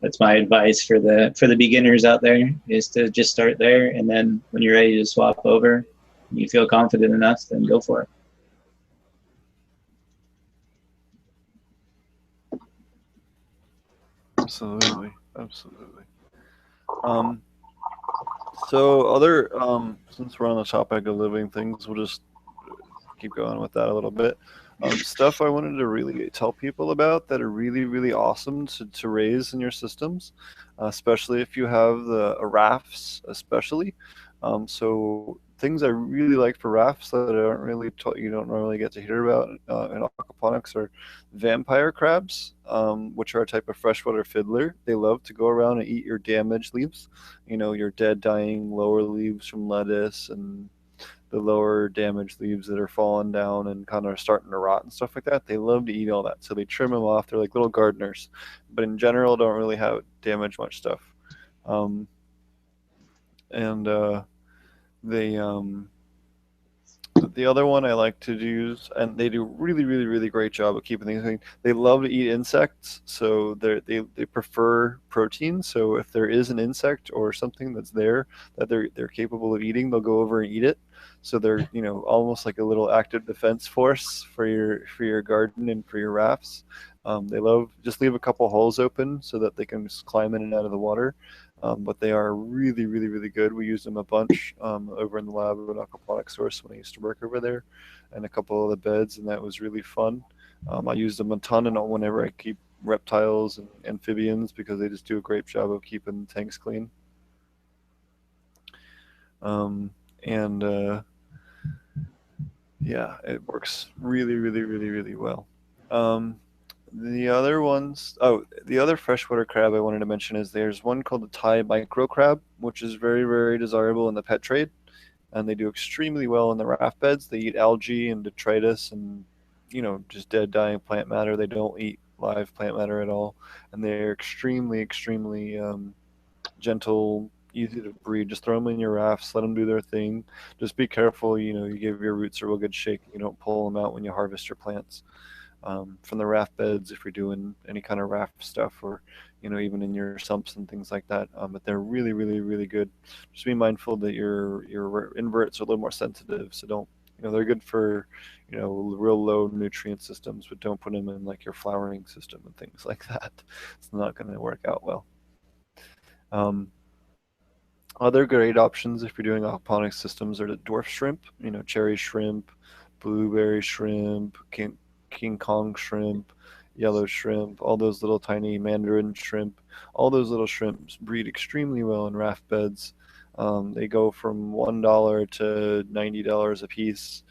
that's my advice for the beginners out there, is to just start there, and then when you're ready to swap over and you feel confident enough, then go for it. Absolutely, absolutely. Um, so since we're on the topic of living things, we'll just keep going with that a little bit. Stuff I wanted to really tell people about that are really, really awesome to raise in your systems, especially if you have the rafts, especially. So things I really like for rafts that you don't normally get to hear about in aquaponics are vampire crabs, which are a type of freshwater fiddler. They love to go around and eat your damaged leaves, your dead, dying lower leaves from lettuce and the lower damaged leaves that are falling down and kind of starting to rot and stuff like that. They love to eat all that, so they trim them off. They're like little gardeners, but in general, don't really have damage much stuff. Um, and they The other one I like to use, and they do really great job of keeping things clean. They love to eat insects, so they prefer protein. So if there is an insect or something that's there that they're capable of eating, they'll go over and eat it. So they're, you know, almost like a little active defense force for your garden and for your rafts. They love, just leave a couple holes open so that they can just climb in and out of the water. But they are really good. We use them a bunch over in the lab of an aquaponics source when I used to work over there, and a couple of the beds, and that was really fun. I use them a ton, and whenever I keep reptiles and amphibians, because they just do a great job of keeping the tanks clean. Um, and yeah, it works really well. Um, the other ones, oh, the other freshwater crab I wanted to mention is there's one called the Thai micro crab, which is very desirable in the pet trade, and they do extremely well in the raft beds. They eat algae and detritus and, you know, just dead dying plant matter. They don't eat live plant matter at all, and they're extremely gentle, easy to breed. Just throw them in your rafts, let them do their thing. Just be careful, you know, you give your roots a real good shake. You don't pull them out when you harvest your plants from the raft beds if you're doing any kind of raft stuff, or, you know, even in your sumps and things like that. But they're really good. Just be mindful that your inverts are a little more sensitive, so don't, you know, they're good for, you know, real low nutrient systems, but don't put them in like your flowering system and things like that. It's not going to work out well. Um, Other great options if you're doing aquaponics systems are the dwarf shrimp, you know, cherry shrimp, blueberry shrimp, King Kong shrimp, yellow shrimp, all those little tiny mandarin shrimp. All those little shrimps breed extremely well in raft beds. They go from $1 to $90 a piece.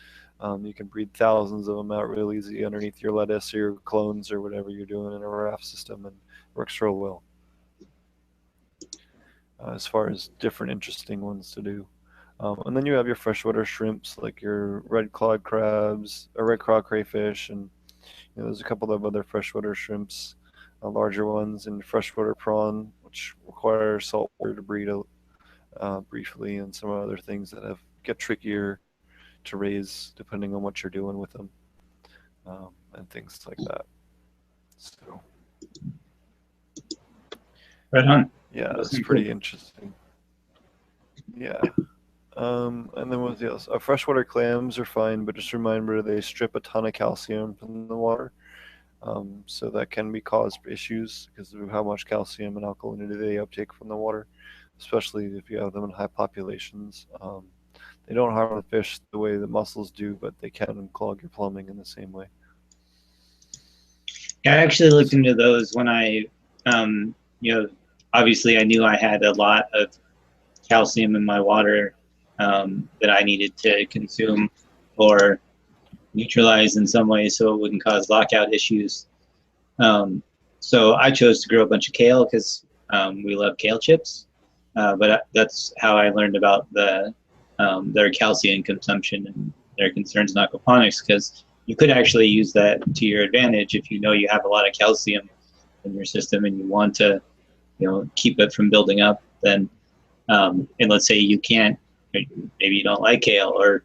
You can breed thousands of them out real easy underneath your lettuce or your clones or whatever you're doing in a raft system, and it works real well as far as different interesting ones to do. And then you have your freshwater shrimps like your red clawed crabs, or red clawed crayfish, and, you know, there's a couple of other freshwater shrimps, larger ones, and freshwater prawn, which require salt water to breed briefly, and some other things that get trickier to raise depending on what you're doing with them, and things like that. So, Right on. yeah, it's pretty interesting. Yeah. And then what's the else? Freshwater clams are fine, but just remember they strip a ton of calcium from the water. So that can be cause issues because of how much calcium and alkalinity they uptake from the water, especially if you have them in high populations. They don't harm the fish the way the mussels do, but they can clog your plumbing in the same way. I actually looked into those when I, you know, obviously I knew I had a lot of calcium in my water that I needed to consume or neutralize in some way so it wouldn't cause lockout issues. So I chose to grow a bunch of kale because we love kale chips. But that's how I learned about their calcium consumption and their concerns in aquaponics, because you could actually use that to your advantage if you know you have a lot of calcium in your system and you want to, you know, keep it from building up. Then, and let's say you can't, maybe you don't like kale, or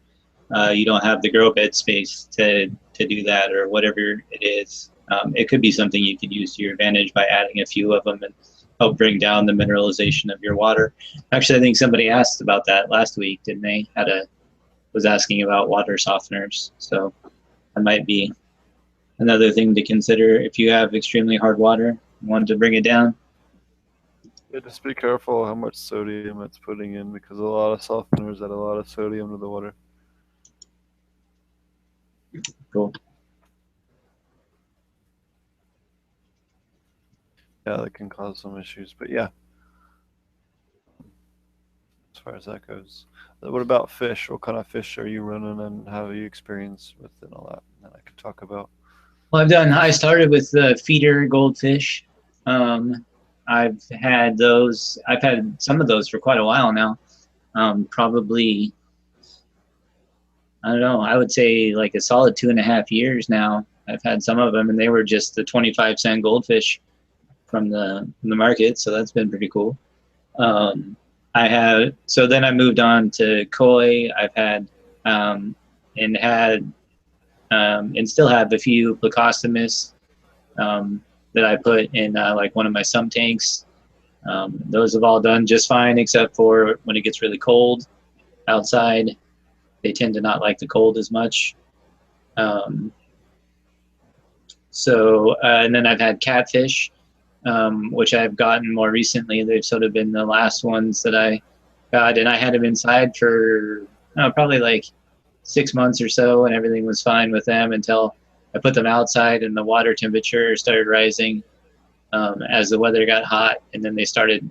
you don't have the grow bed space to do that, or whatever it is. It could be something you could use to your advantage by adding a few of them and help bring down the mineralization of your water. Actually, I think somebody asked about that last week, didn't they? Was asking about water softeners. So that might be another thing to consider if you have extremely hard water and want to bring it down. Yeah, just be careful how much sodium it's putting in, because a lot of softeners add a lot of sodium to the water. Cool. Yeah, that can cause some issues, but yeah, as far as that goes. What about fish? What kind of fish are you running, and how have you experienced with and all that I could talk about? Well, I started with the feeder goldfish. I've had some of those for quite a while now. Probably, I don't know, I would say like a solid 2.5 years now. I've had some of them, and they were just the 25-cent goldfish from the market, so that's been pretty cool. So then I moved on to koi. I've had and had and still have a few Plecostomus that I put in like one of my sump tanks. Those have all done just fine, except for when it gets really cold outside. They tend to not like the cold as much. And then I've had catfish, which I've gotten more recently. They've sort of been the last ones that I got, and I had them inside for probably like 6 months or so, and everything was fine with them until I put them outside and the water temperature started rising as the weather got hot, and then they started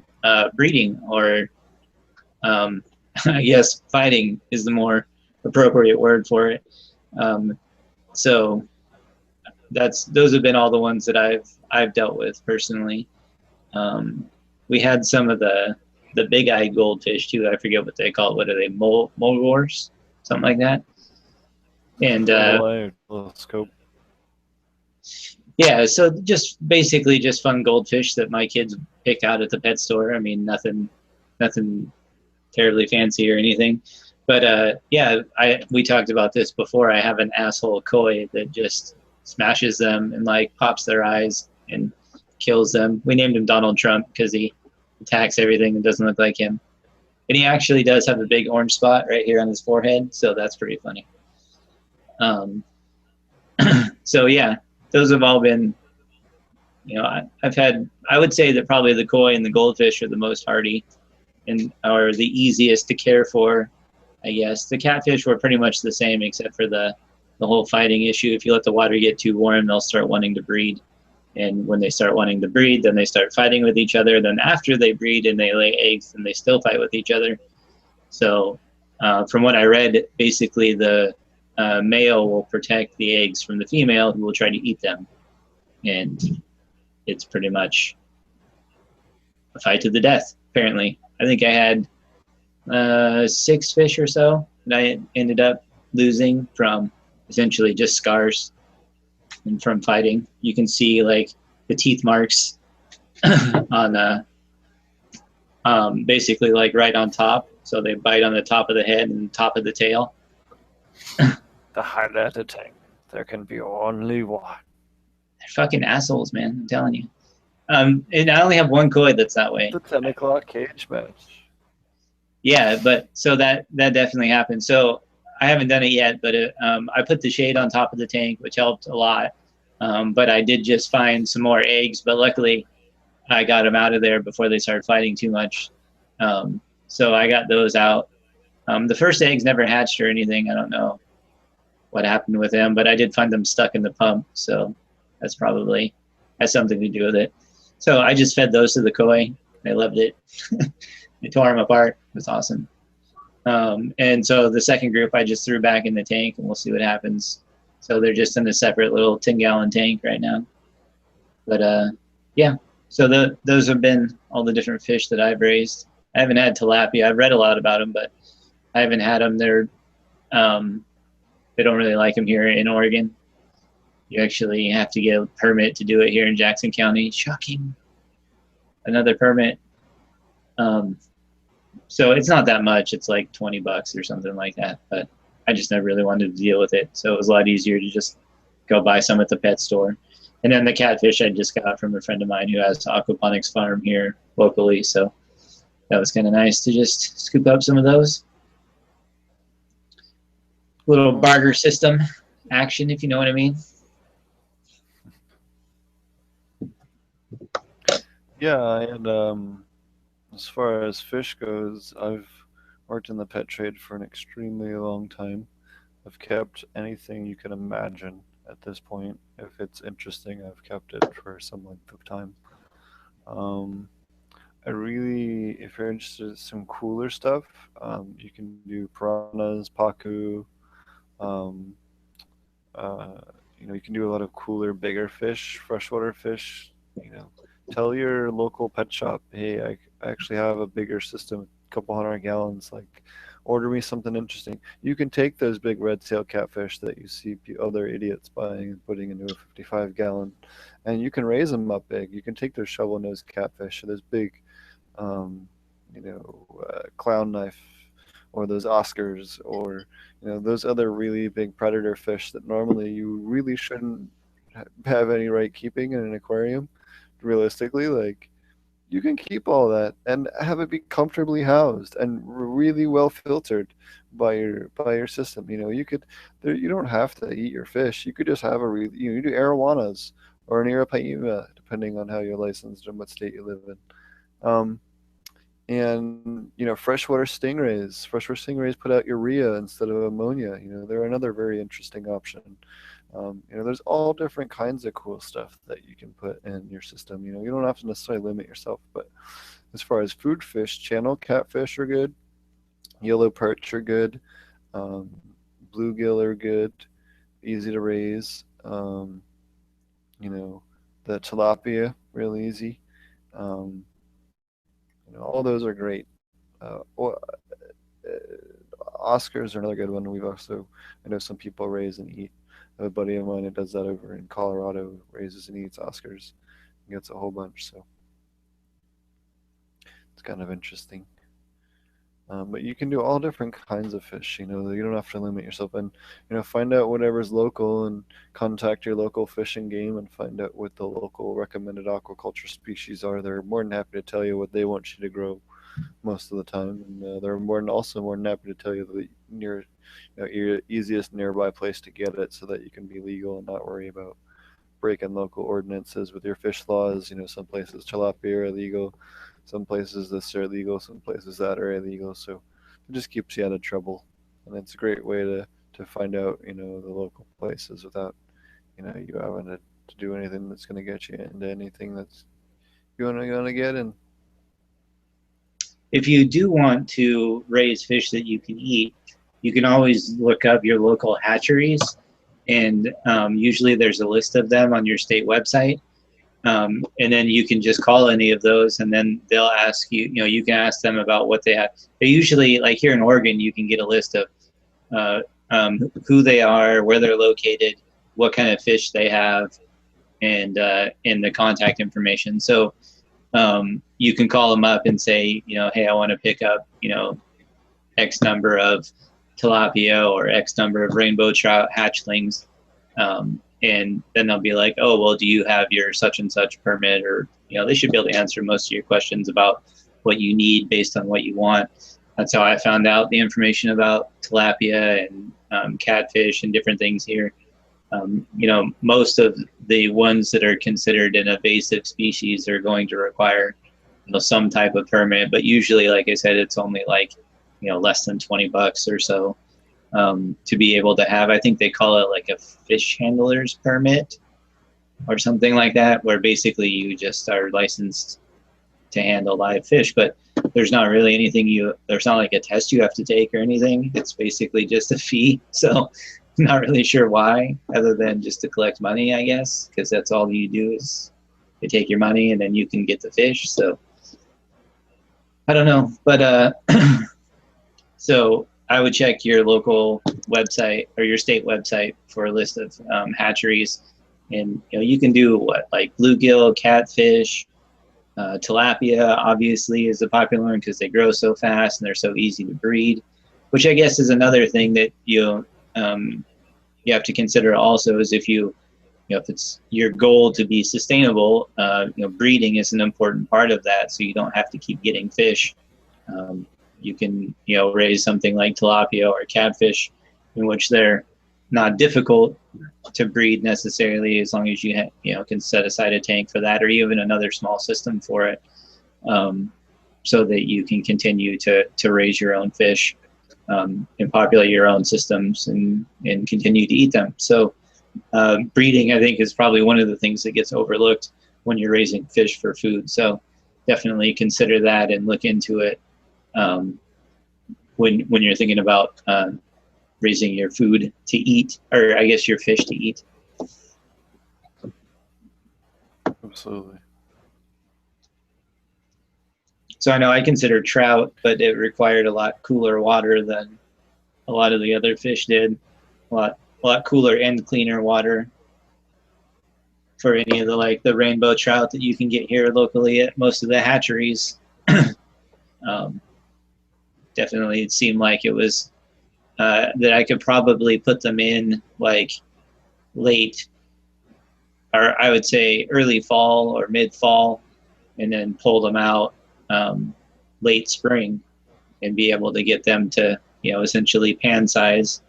breeding, or I guess fighting is the more appropriate word for it. So those have been all the ones that I've dealt with personally. We had some of the big-eyed goldfish too. I forget what they call it. What are they? Mulgores, something like that. And telescope. Yeah, so just basically just fun goldfish that my kids pick out at the pet store. I mean, nothing terribly fancy or anything. But yeah, we talked about this before. I have an asshole koi that just smashes them and like pops their eyes and kills them. We named him Donald Trump because he attacks everything that doesn't look like him. And he actually does have a big orange spot right here on his forehead, so that's pretty funny. So yeah, those have all been, I would say that probably the koi and the goldfish are the most hardy and are the easiest to care for, I guess. The catfish were pretty much the same except for the whole fighting issue. If you let the water get too warm, they'll start wanting to breed. And when they start wanting to breed, then they start fighting with each other. Then after they breed and they lay eggs, then they still fight with each other. So from what I read, basically the male will protect the eggs from the female who will try to eat them. And it's pretty much a fight to the death, apparently. I think I had 6 fish or so that I ended up losing from essentially just scars and from fighting. You can see like the teeth marks on basically like right on top. So they bite on the top of the head and top of the tail. The highlighted tank. There can be only one. They're fucking assholes, man. I'm telling you. And I only have one koi that's that way. The 10 o'clock cage match. Yeah, but so that definitely happened. So I haven't done it yet, but I put the shade on top of the tank, which helped a lot. But I did just find some more eggs, but luckily I got them out of there before they started fighting too much. So I got those out. The first eggs never hatched or anything. I don't know what happened with them, but I did find them stuck in the pump. So that's probably has something to do with it. So I just fed those to the koi. They loved it. They tore them apart. It was awesome. And so the second group I just threw back in the tank, and we'll see what happens. So they're just in a separate little 10-gallon tank right now. But yeah, so those have been all the different fish that I've raised. I haven't had tilapia. I've read a lot about them, but I haven't had them. They don't really like them here in Oregon. You actually have to get a permit to do it here in Jackson County. Shocking. Another permit. So it's not that much. It's like $20 or something like that. But I just never really wanted to deal with it. So it was a lot easier to just go buy some at the pet store. And then the catfish I just got from a friend of mine who has an aquaponics farm here locally. So that was kind of nice to just scoop up some of those. Little barter system action, if you know what I mean. Yeah, and as far as fish goes, I've worked in the pet trade for an extremely long time. I've kept anything you can imagine at this point. If it's interesting, I've kept it for some length of time. If you're interested in some cooler stuff, you can do piranhas, pacu. Um, you can do a lot of cooler, bigger fish, freshwater fish. Tell your local pet shop, hey, I actually have a bigger system, a couple 100 gallons. Like, order me something interesting. You can take those big red tail catfish that you see other idiots buying and putting into a 55-gallon, and you can raise them up big. You can take those shovel-nosed catfish, those big, clown knife or those Oscars, or those other really big predator fish that normally you really shouldn't have any right keeping in an aquarium. Realistically, like, you can keep all that and have it be comfortably housed and really well filtered by your system. You could you don't have to eat your fish. You could just have a really, you do arowanas or an arapaima, depending on how you're licensed and what state you live in. Um, and freshwater stingrays put out urea instead of ammonia. They're another very interesting option. There's all different kinds of cool stuff that you can put in your system. You don't have to necessarily limit yourself, but as far as food fish, channel catfish are good, yellow perch are good, um, bluegill are good, easy to raise. You know, the tilapia, real easy. Um, all those are great. Oscars are another good one. I know some people raise and eat. I have a buddy of mine who does that over in Colorado, raises and eats Oscars, and gets a whole bunch. So it's kind of interesting. But you can do all different kinds of fish. You don't have to limit yourself, and find out whatever's local and contact your local fish and game and find out what the local recommended aquaculture species are. They're more than happy to tell you what they want you to grow most of the time, and they're also more than happy to tell you the your easiest nearby place to get it, so that you can be legal and not worry about breaking local ordinances with your fish laws. Some places tilapia are illegal, some places this are illegal, some places that are illegal. So it just keeps you out of trouble, and it's a great way to find out the local places without you having to do anything that's going to get you into anything that's going to get in. If you do want to raise fish that you can eat, you can always look up your local hatcheries, and usually there's a list of them on your state website. And then you can just call any of those, and then they'll ask you, you can ask them about what they have. They usually, like here in Oregon, you can get a list of who they are, where they're located, what kind of fish they have, and the contact information. So you can call them up and say, hey, I want to pick up, X number of tilapia or X number of rainbow trout hatchlings. And then they'll be like, oh, well, do you have your such and such permit? Or, they should be able to answer most of your questions about what you need based on what you want. That's how I found out the information about tilapia and catfish and different things here. Most of the ones that are considered an invasive species are going to require, some type of permit, but usually, like I said, it's only like, less than $20 or so. To be able to have, I think they call it like a fish handler's permit or something like that, where basically you just are licensed to handle live fish, but there's not really anything there's not like a test you have to take or anything. It's basically just a fee. So I'm not really sure why, other than just to collect money, I guess, because that's all you do is they take your money and then you can get the fish. So I don't know, but so I would check your local website or your state website for a list of hatcheries, and you can do like bluegill, catfish, tilapia obviously is a popular one because they grow so fast and they're so easy to breed, which I guess is another thing that you have to consider also, is if if it's your goal to be sustainable, breeding is an important part of that, so you don't have to keep getting fish. You can raise something like tilapia or catfish, in which they're not difficult to breed necessarily, as long as you can set aside a tank for that, or even another small system for it, so that you can continue to raise your own fish and populate your own systems and continue to eat them. So breeding, I think, is probably one of the things that gets overlooked when you're raising fish for food. So definitely consider that and look into it when you're thinking about raising your food to eat, or I guess your fish to eat. Absolutely. So I know I considered trout, but it required a lot cooler water than a lot of the other fish did. A lot cooler and cleaner water for any of the rainbow trout that you can get here locally at most of the hatcheries. definitely it seemed like it was that I could probably put them in like late, or I would say early fall or mid fall, and then pull them out late spring and be able to get them to, essentially pan size.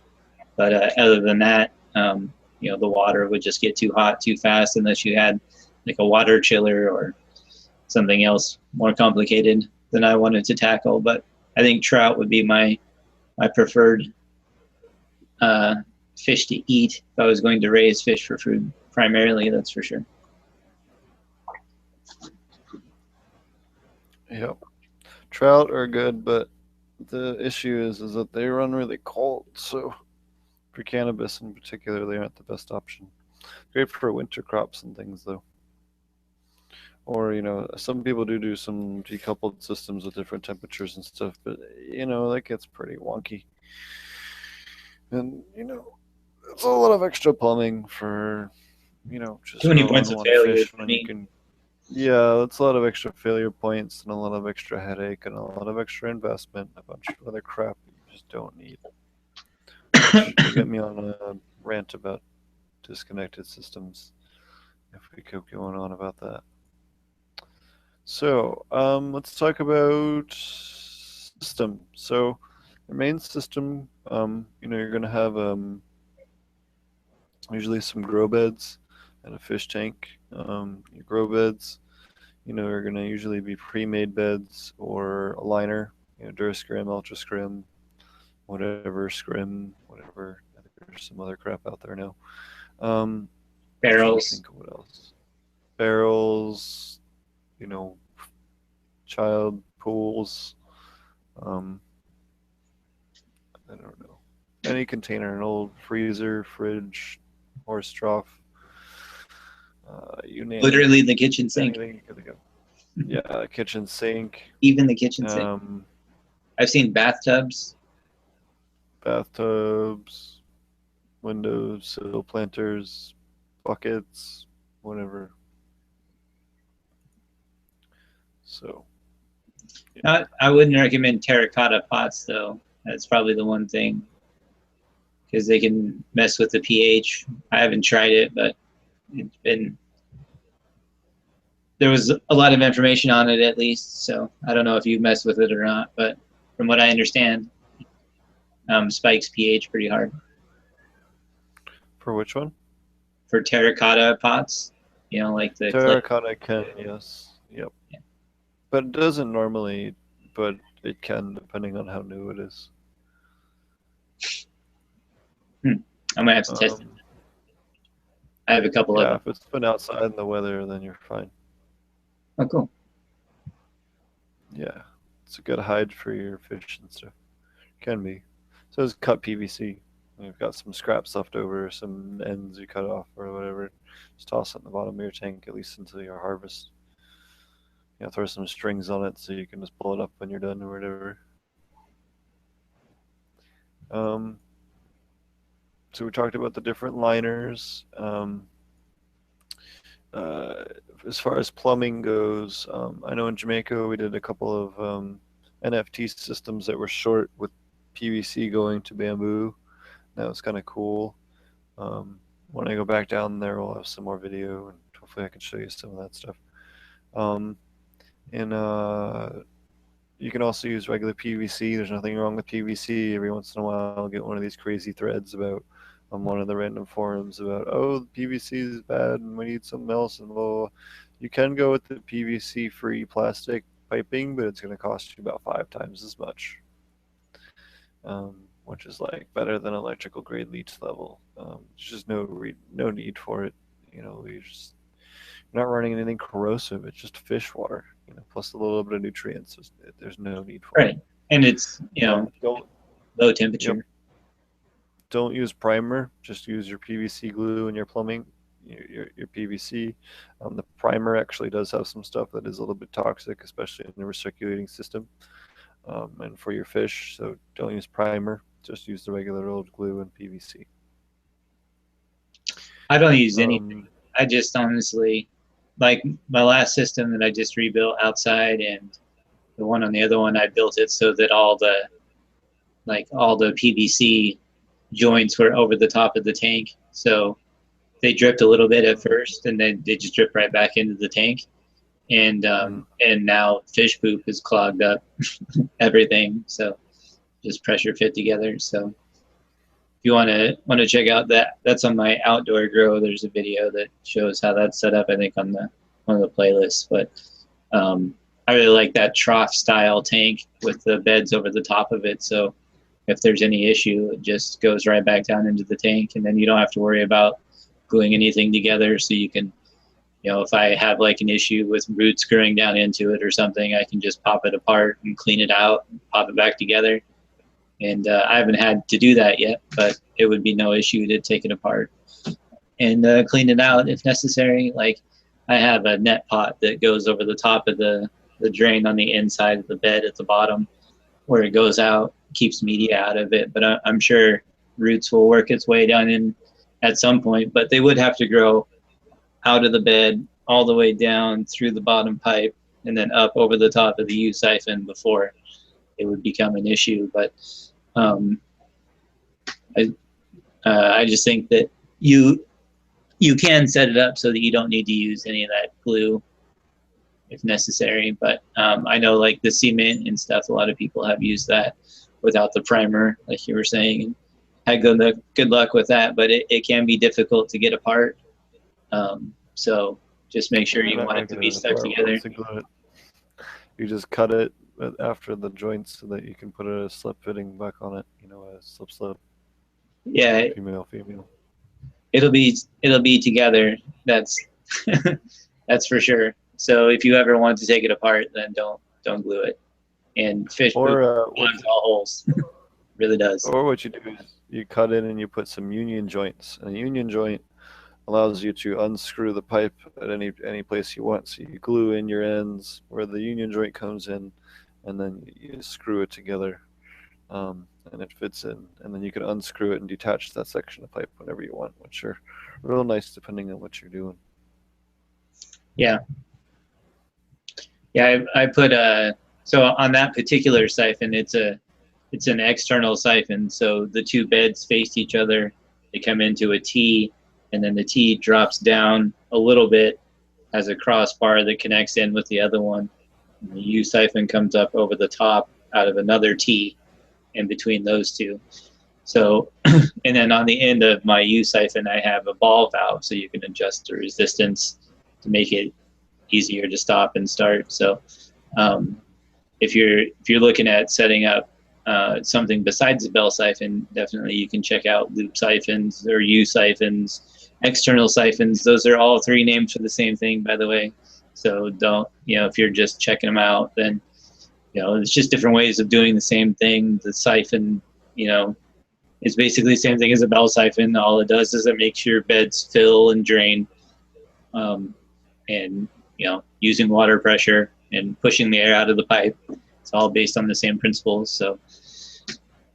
But other than that, the water would just get too hot too fast unless you had like a water chiller or something else more complicated than I wanted to tackle. But I think trout would be my preferred fish to eat if I was going to raise fish for food primarily. That's for sure. Yep. Trout are good, but the issue is that they run really cold. So for cannabis in particular, they aren't the best option. Great for winter crops and things, though. Or, some people do some decoupled systems with different temperatures and stuff, but, that gets pretty wonky. And, it's a lot of extra plumbing for, just too many points of one failure. fish when you can. Yeah, it's a lot of extra failure points and a lot of extra headache and a lot of extra investment, a bunch of other crap you just don't need. Which will get me on a rant about disconnected systems if we keep going on about that. So, let's talk about system. So, your main system, you're going to have usually some grow beds and a fish tank. Your grow beds, are going to usually be pre-made beds or a liner, Durascrim, Ultrascrim, whatever Scrim, whatever. I think there's some other crap out there now. Barrels. Think of what else? Barrels, child pools. I don't know. Any container, an old freezer, fridge, horse trough. You name Literally it. the kitchen sink. Yeah, kitchen sink. Even the kitchen sink. I've seen bathtubs. Bathtubs, windows, sill planters, buckets, whatever. So. Yeah. I wouldn't recommend terracotta pots, though. That's probably the one thing, because they can mess with the pH. I haven't tried it, but there was a lot of information on it, at least. So I don't know if you've messed with it or not, but from what I understand, spikes pH pretty hard. For which one? For terracotta pots, like the terracotta can, yes, yep. Yeah. But it doesn't normally, but it can depending on how new it is. I might have to test it. I have a couple of them. If it's been outside in the weather, then you're fine. Oh, cool. Yeah, it's a good hide for your fish and stuff. Can be. So it's cut PVC. You've got some scraps left over, some ends you cut off or whatever. Just toss it in the bottom of your tank, at least until your harvest. Throw some strings on it so you can just pull it up when you're done or whatever. So we talked about the different liners. As far as plumbing goes, I know in Jamaica we did a couple of NFT systems that were short with PVC going to bamboo. That was kind of cool. When I go back down there, we'll have some more video, and hopefully I can show you some of that stuff. You can also use regular PVC. There's nothing wrong with PVC. Every once in a while, I'll get one of these crazy threads about on one of the random forums about, the PVC is bad and we need something else and blah, blah, blah. You can go with the PVC-free plastic piping, but it's going to cost you about 5 times as much, which is like better than electrical grade leach level. There's just no need for it. You're not running anything corrosive. It's just fish water, plus a little bit of nutrients. There's no need for it. Right, and it's low temperature. Yep. Don't use primer. Just use your PVC glue and your plumbing, your PVC. The primer actually does have some stuff that is a little bit toxic, especially in the recirculating system, and for your fish. So don't use primer. Just use the regular old glue and PVC. I don't use anything. I just honestly, like my last system that I just rebuilt outside, and The one on the other one, I built it so that all the PVC joints were over the top of the tank. So they dripped a little bit at first, and then they just drip right back into the tank. And now fish poop has clogged up everything. So just pressure fit together. So if you want to check out that's on my outdoor grow. There's a video that shows how that's set up, I think, on one of the playlists. But I really like that trough style tank with the beds over the top of it. So if there's any issue, it just goes right back down into the tank, and then you don't have to worry about gluing anything together. So you can, if I have like an issue with roots growing down into it or something, I can just pop it apart and clean it out, and pop it back together. And I haven't had to do that yet, but it would be no issue to take it apart and clean it out if necessary. Like I have a net pot that goes over the top of the drain on the inside of the bed at the bottom where it goes out, keeps media out of it. But I'm sure roots will work its way down in at some point, but they would have to grow out of the bed all the way down through the bottom pipe and then up over the top of the U siphon before it would become an issue. But I just think that you can set it up so that you don't need to use any of that glue if necessary. But I know like the cement and stuff, a lot of people have used that without the primer, like you were saying, and had good luck with that. But it can be difficult to get apart. So just make sure you want it to be stuck together. You just cut it after the joints so that you can put a slip fitting back on it, a slip. Yeah. Female. It'll be together. That's that's for sure. So if you ever want to take it apart, then don't glue it. And fish poop plugs all holes. Really does. Or what you do is you cut in and you put some union joints. And a union joint allows you to unscrew the pipe at any place you want. So you glue in your ends where the union joint comes in, and then you screw it together, and it fits in. And then you can unscrew it and detach that section of pipe whenever you want, which are real nice depending on what you're doing. Yeah. Yeah, I put so on that particular siphon, it's an external siphon. So the two beds face each other. They come into a T, and then the T drops down a little bit, has a crossbar that connects in with the other one. And the U siphon comes up over the top out of another T in between those two. So, and then on the end of my U siphon, I have a ball valve, so you can adjust the resistance to make it easier to stop and start. So, if you're looking at setting up something besides the bell siphon, definitely you can check out loop siphons or U siphons. External siphons, those are all three names for the same thing, by the way. So don't, if you're just checking them out, then, it's just different ways of doing the same thing. The siphon, is basically the same thing as a bell siphon. All it does is it makes your beds fill and drain, and, using water pressure and pushing the air out of the pipe. It's all based on the same principles. So,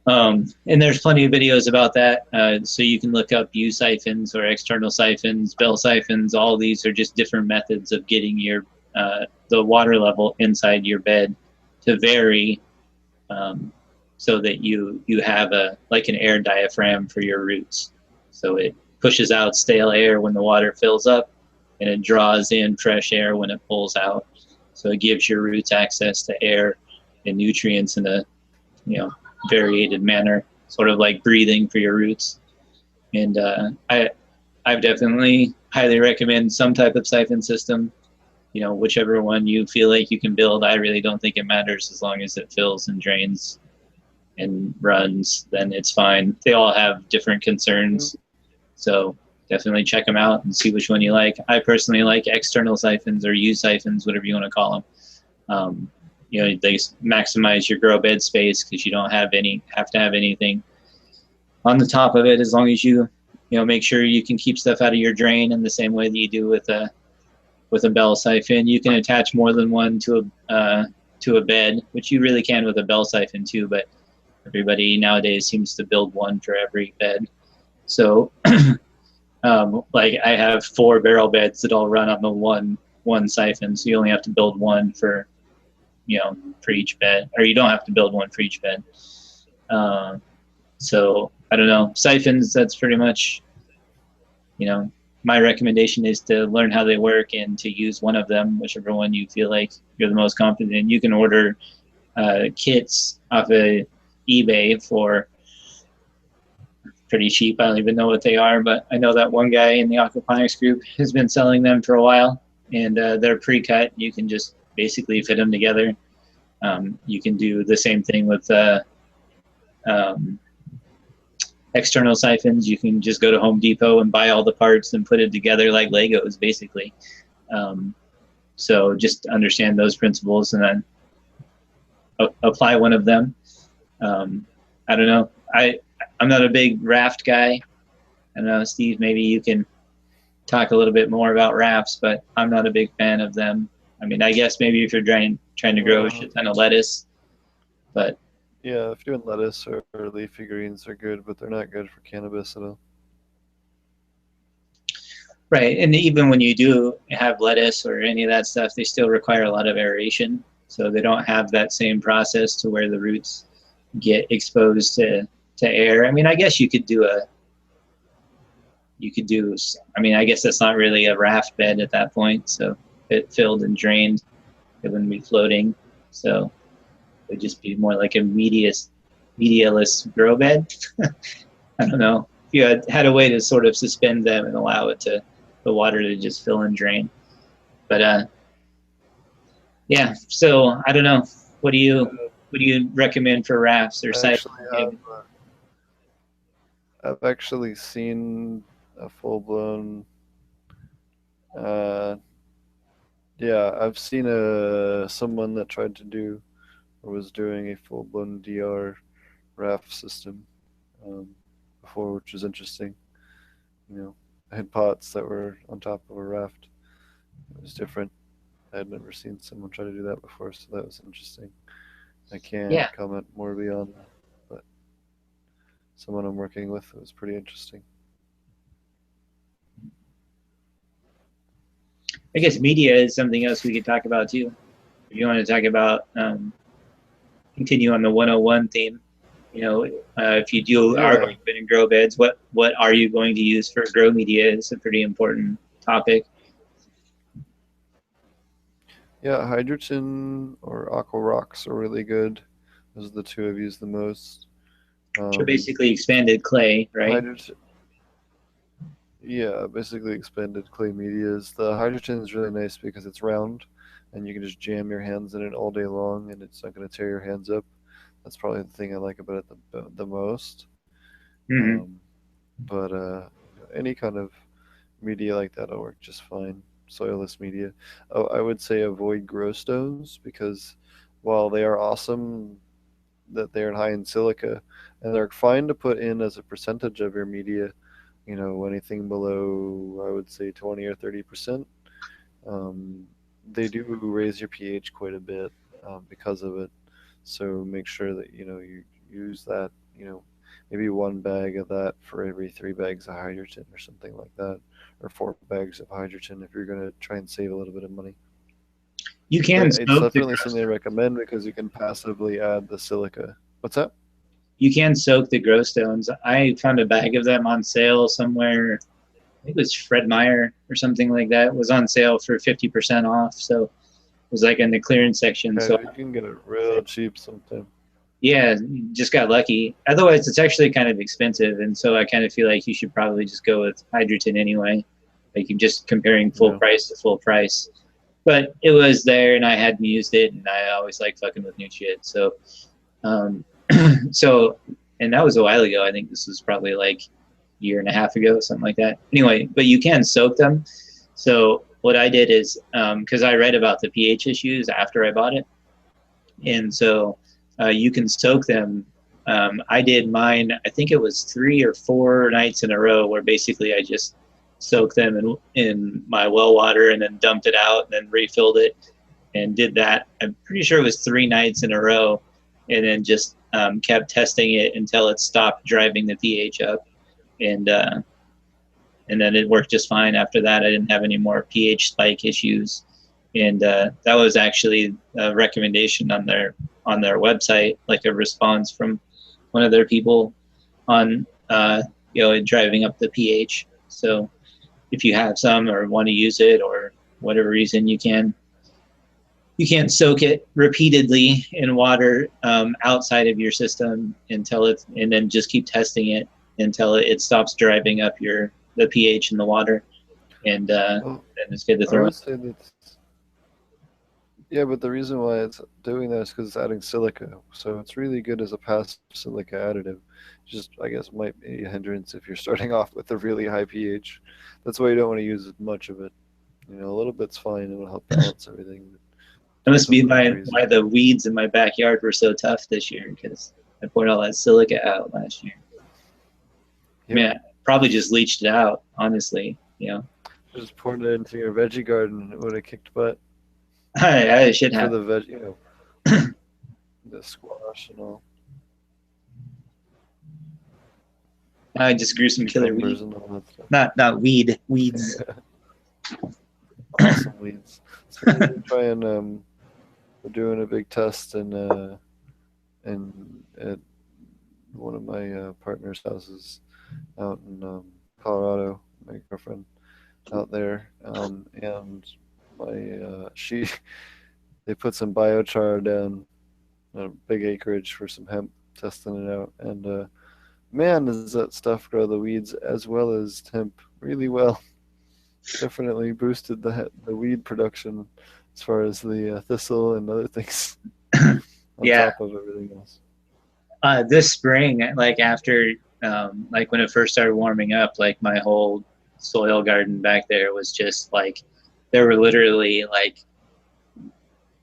and there's plenty of videos about that. So you can look up U siphons or external siphons, bell siphons. All of these are just different methods of getting your the water level inside your bed to vary, so that you have like an air diaphragm for your roots. So it pushes out stale air when the water fills up, and it draws in fresh air when it pulls out. So it gives your roots access to air and nutrients in a variated manner, sort of like breathing for your roots. And I've definitely highly recommend some type of siphon system, whichever one you feel like you can build. I really don't think it matters as long as it fills and drains and runs, then it's fine. They all have different concerns, so definitely check them out and see which one you like. I personally like external siphons or U siphons, whatever you want to call them. They maximize your grow bed space because you don't have to have anything on the top of it, as long as you make sure you can keep stuff out of your drain in the same way that you do with a bell siphon. You can attach more than one to a bed, which you really can with a bell siphon too, but everybody nowadays seems to build one for every bed. So like I have 4 barrel beds that all run on the one siphon, so you only have to build one for for each bed, or you don't have to build one for each bed. So I don't know, siphons, that's pretty much, my recommendation is to learn how they work and to use one of them, whichever one you feel like you're the most confident in. You can order kits off of eBay for pretty cheap. I don't even know what they are, but I know that one guy in the Aquaponics group has been selling them for a while, and they're pre-cut. You can just basically fit them together. You can do the same thing with external siphons. You can just go to Home Depot and buy all the parts and put it together like Legos, basically. So just understand those principles and then apply one of them. I don't know. I'm not a big raft guy. I don't know, Steve, maybe you can talk a little bit more about rafts, but I'm not a big fan of them. I mean, I guess maybe if you're trying to grow a shit ton of lettuce, but yeah, if you're doing lettuce or leafy greens, they're good, but they're not good for cannabis at all. right. And even when you do have lettuce or any of that stuff, they still require a lot of aeration, so they don't have that same process to where the roots get exposed to air. I mean, I guess you could do I mean, I guess that's not really a raft bed at that point, so it filled and drained, it wouldn't be floating, so it would just be more like a medialess grow bed. I don't know, if you had a way to sort of suspend them and allow the water to just fill and drain. But yeah, so I don't know, what do you recommend for rafts or siphons? I've actually seen a full-blown I've seen someone that tried to do or was doing a full-blown DR raft system before, which was interesting. I had pots that were on top of a raft. It was different. I had never seen someone try to do that before, so that was interesting. I can't comment more beyond that, but someone I'm working with, it was pretty interesting. I guess media is something else we could talk about too. If you want to talk about, continue on the 101 theme, if you are going to put in grow beds, what are you going to use for grow media is a pretty important topic. Yeah, hydrogen or aqua rocks are really good. Those are the two I've used the most. So basically expanded clay, right? Hydrogen. Yeah, basically expanded clay medias. The hydrogen is really nice because it's round and you can just jam your hands in it all day long and it's not going to tear your hands up. That's probably the thing I like about it the most. Mm-hmm. But any kind of media like that will work just fine. Soilless media. Oh, I would say avoid grow stones because while they are awesome that they're high in silica and they're fine to put in as a percentage of your media, anything below, I would say 20 or 30%, they do raise your pH quite a bit because of it. So make sure that, you use that, maybe one bag of that for every 3 bags of hydrogen or something like that, or 4 bags of hydrogen if you're going to try and save a little bit of money. You can It's definitely something I recommend because you can passively add the silica. What's that? You can soak the grow stones. I found a bag of them on sale somewhere. I think it was Fred Meyer or something like that. It was on sale for 50% off. So it was like in the clearance section. Yeah, so you can get it real cheap sometimes. Yeah, just got lucky. Otherwise, it's actually kind of expensive. And so I kind of feel like you should probably just go with hydrogen anyway. Like you're just comparing full price to full price. But it was there and I hadn't used it. And I always like fucking with new shit. So, and that was a while ago. I think this was probably like a year and a half ago, something like that. Anyway, but you can soak them. So what I did is, because I read about the pH issues after I bought it. And so you can soak them. I did mine, I think it was 3 or 4 nights in a row where basically I just soaked them in my well water and then dumped it out and then refilled it and did that. I'm pretty sure it was 3 nights in a row and then just kept testing it until it stopped driving the pH up. And then it worked just fine after that. I didn't have any more pH spike issues. and that was actually a recommendation on their website, like a response from one of their people on driving up the pH. So if you have some or want to use it or whatever reason, you can't soak it repeatedly in water outside of your system and then just keep testing it until it stops driving up the pH in the water, and then it's good to I throw would it. say that's, yeah, but the reason why it's doing that is because it's adding silica. So it's really good as a passive silica additive. Just, I guess, might be a hindrance if you're starting off with a really high pH. That's why you don't want to use much of it. You know, a little bit's fine. It'll help balance everything. That must be Something why the weeds in my backyard were so tough this year, because I poured all that silica out last year. Yep. Yeah, probably just leached it out, honestly. Just poured it into your veggie garden. It would have kicked butt. I should For have. the veg, the squash and all. I just grew some killer Cucumbers weed. and all that stuff. Not weeds. Awesome weeds. So we're trying. We're doing a big test at one of my partner's houses out in Colorado. My girlfriend out there, and my they put some biochar down on a big acreage for some hemp, testing it out, and man, does that stuff grow the weeds as well as hemp really well. Definitely boosted the weed production as far as the thistle and other things on top of everything else. This spring, like after like when it first started warming up, like my whole soil garden back there was just like, there were literally like,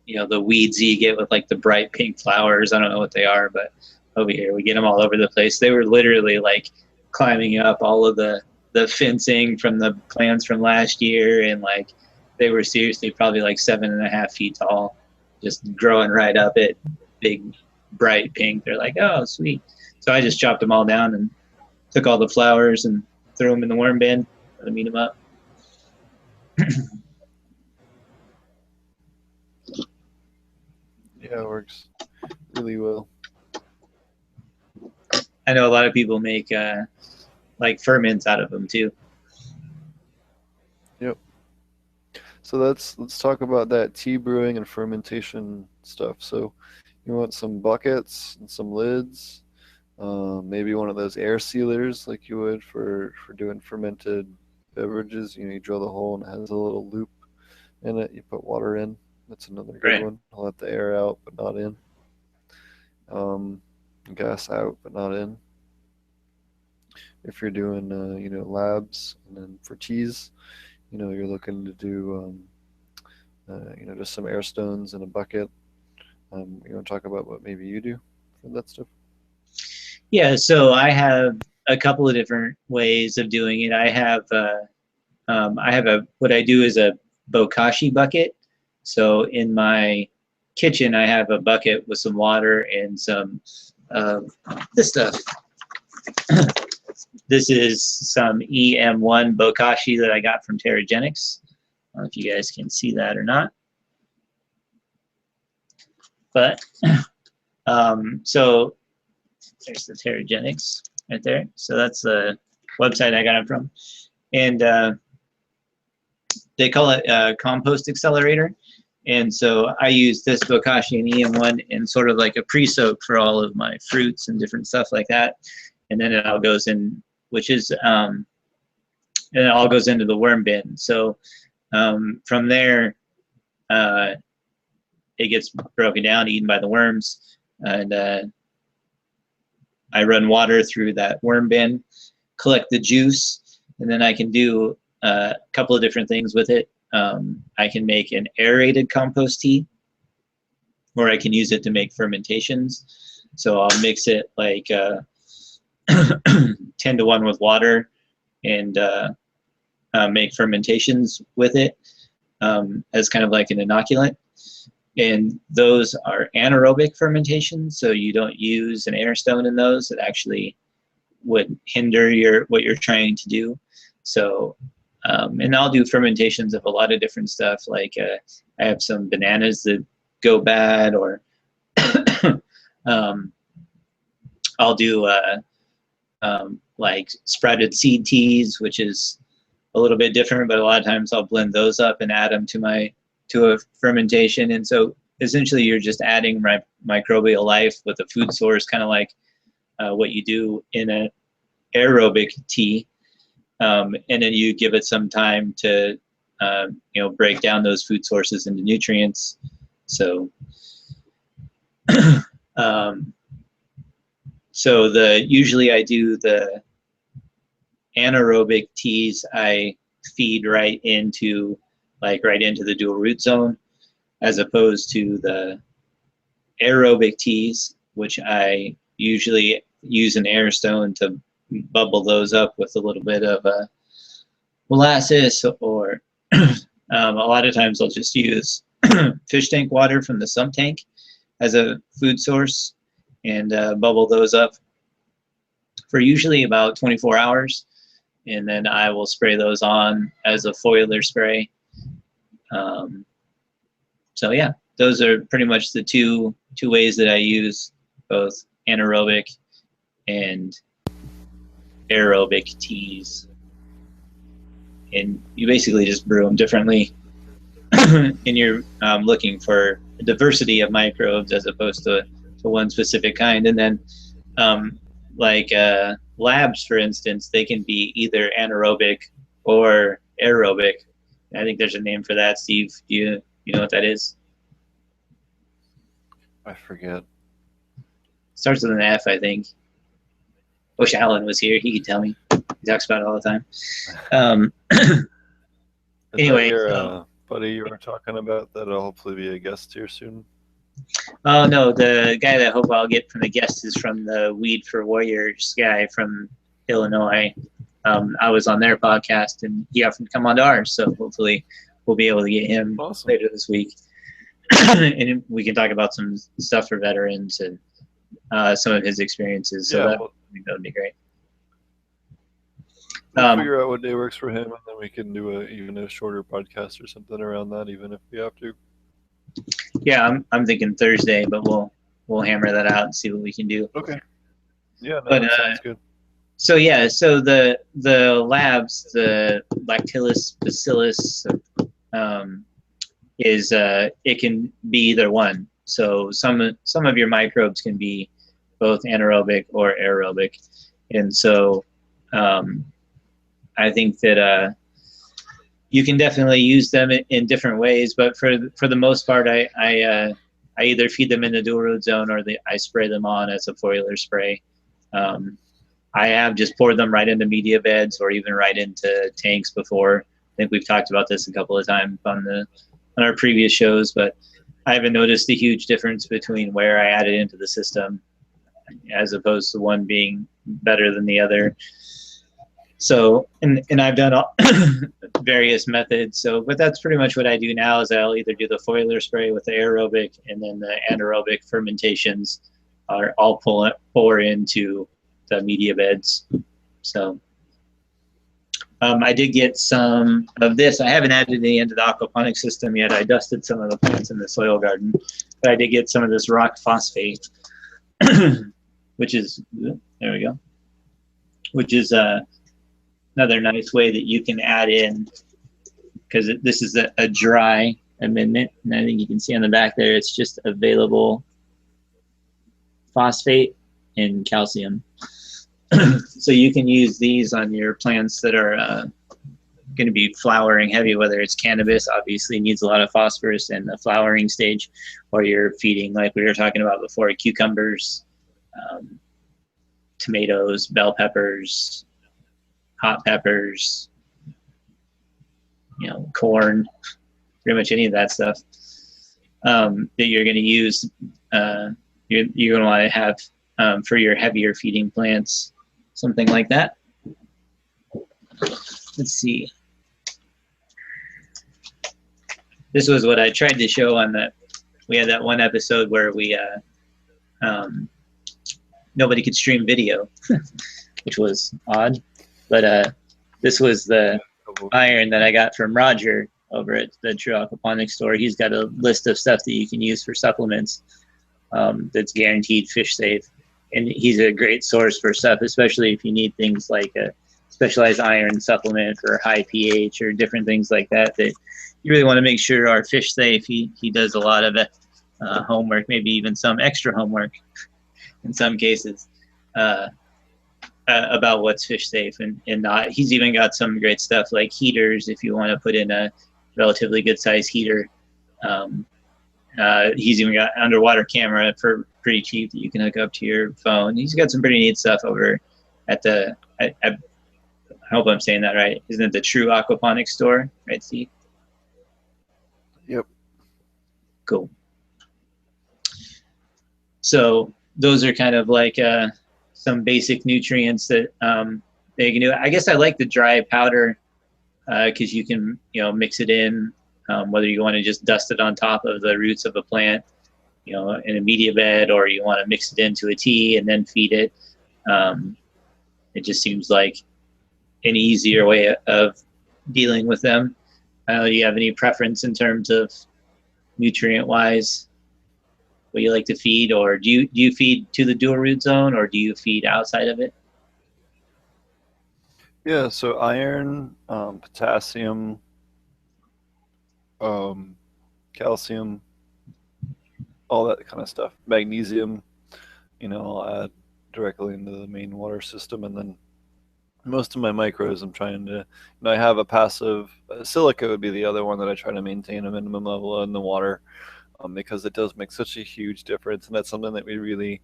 the weeds you get with like the bright pink flowers. I don't know what they are, but over here we get them all over the place. They were literally like climbing up all of the fencing from the plants from last year, and like they were seriously probably like 7.5 feet tall, just growing right up it, big bright pink. They're like, oh sweet. So I just chopped them all down and took all the flowers and threw them in the worm bin, let them eat them up. Yeah, it works really well. I know a lot of people make like ferments out of them too. Yep. So let's talk about that tea brewing and fermentation stuff. So you want some buckets and some lids, maybe one of those air sealers like you would for doing fermented beverages. You drill the hole and it has a little loop in it. You put water in. That's another good one. I'll let the air out but not in. Gas out but not in. If you're doing labs, and then for teas, you're looking to do just some air stones in a bucket. You want to talk about what maybe you do for that stuff? Yeah, so I have a couple of different ways of doing it. I have what I do is a bokashi bucket. So in my kitchen, I have a bucket with some water and some this stuff. This is some EM1 bokashi that I got from Terragenics. I don't know if you guys can see that or not. But so there's the Terragenics right there. So that's the website I got it from. And they call it a compost accelerator. And so I use this bokashi and EM1 in sort of like a pre-soak for all of my fruits and different stuff like that. And then it all goes in, which is, and it all goes into the worm bin. So from there, it gets broken down, eaten by the worms. And I run water through that worm bin, collect the juice, and then I can do a couple of different things with it. I can make an aerated compost tea, or I can use it to make fermentations. So I'll mix it like 10-to-1 with water and make fermentations with it as kind of like an inoculant. And those are anaerobic fermentations, so you don't use an air stone in those. It actually would hinder what you're trying to do. So And I'll do fermentations of a lot of different stuff. Like I have some bananas that go bad, or I'll do like sprouted seed teas, which is a little bit different, but a lot of times I'll blend those up and add them to a fermentation. And so essentially you're just adding microbial life with a food source, kind of like what you do in an aerobic tea. And then you give it some time to break down those food sources into nutrients. So so usually I do the anaerobic teas, I feed right into the dual root zone, as opposed to the aerobic teas, which I usually use an air stone to bubble those up with a little bit of molasses, or a lot of times I'll just use fish tank water from the sump tank as a food source, and bubble those up for usually about 24 hours. And then I will spray those on as a foliar spray. So yeah, those are pretty much the two ways that I use both anaerobic and aerobic teas. And you basically just brew them differently, and you're looking for a diversity of microbes as opposed to one specific kind. And then labs, for instance, they can be either anaerobic or aerobic. I think there's a name for that. Steve, do you know what that is? I forget. Starts with an F, I think. Wish Alan was here. He could tell me. He talks about it all the time. Anyway, your buddy you were talking about that'll hopefully be a guest here soon? Oh no, the guy that I hope I'll get from the guest is from the Weed for Warriors guy from Illinois. I was on their podcast, and he offered to come on to ours, so hopefully we'll be able to get him later this week. And we can talk about some stuff for veterans and some of his experiences. So I think that would be great. We'll figure out what day works for him, and then we can do even a shorter podcast or something around that, even if we have to. Yeah, I'm thinking Thursday, but we'll hammer that out and see what we can do. Okay. Yeah, no, that sounds good. So yeah, so the labs, the Lactillus bacillus, it can be either one. So some of your microbes can be both anaerobic or aerobic, and so I think that you can definitely use them in different ways. But for the most part, I either feed them in the dual root zone, or I spray them on as a foliar spray. I have just poured them right into media beds or even right into tanks before. I think we've talked about this a couple of times on our previous shows, but I haven't noticed a huge difference between where I add it into the system as opposed to one being better than the other. So, and I've done various methods. So, but that's pretty much what I do now is I'll either do the foliar spray with the aerobic, and then the anaerobic fermentations I'll pour into the media beds. So I did get some of this. I haven't added any into the aquaponic system yet. I dusted some of the plants in the soil garden, but I did get some of this rock phosphate, which is, there we go, which is another nice way that you can add in, because this is a dry amendment, and I think you can see on the back there, it's just available phosphate and calcium. So you can use these on your plants that are going to be flowering heavy, whether it's cannabis, obviously needs a lot of phosphorus in the flowering stage, or you're feeding, like we were talking about before, cucumbers, tomatoes, bell peppers, hot peppers, corn, pretty much any of that stuff that you're going to use. You're going to want to have for your heavier feeding plants, something like that. Let's see. This was what I tried to show on we had that one episode where we nobody could stream video, which was odd. But this was the iron that I got from Roger over at the True Aquaponics store. He's got a list of stuff that you can use for supplements that's guaranteed fish safe. And he's a great source for stuff, especially if you need things like a specialized iron supplement for high pH or different things like that, that you really want to make sure are fish safe. He does a lot of homework, maybe even some extra homework in some cases, about what's fish safe and not. He's even got some great stuff like heaters if you want to put in a relatively good size heater. He's even got underwater camera for pretty cheap that you can hook up to your phone. He's got some pretty neat stuff over at the, I hope I'm saying that right. Isn't it the True Aquaponics store, right, Steve? Yep. Cool. So those are kind of like some basic nutrients that they can do. I guess I like the dry powder because you can, mix it in, whether you want to just dust it on top of the roots of a plant, in a media bed, or you want to mix it into a tea and then feed it. It just seems like an easier way of dealing with them. Do you have any preference in terms of nutrient-wise, what you like to feed, or do you feed to the dual root zone, or do you feed outside of it? Yeah, so iron, potassium, calcium, all that kind of stuff. Magnesium, I'll add directly into the main water system, and then most of my micros I'm trying to, I have a passive, silica would be the other one that I try to maintain a minimum level in the water, because it does make such a huge difference, and that's something that we really,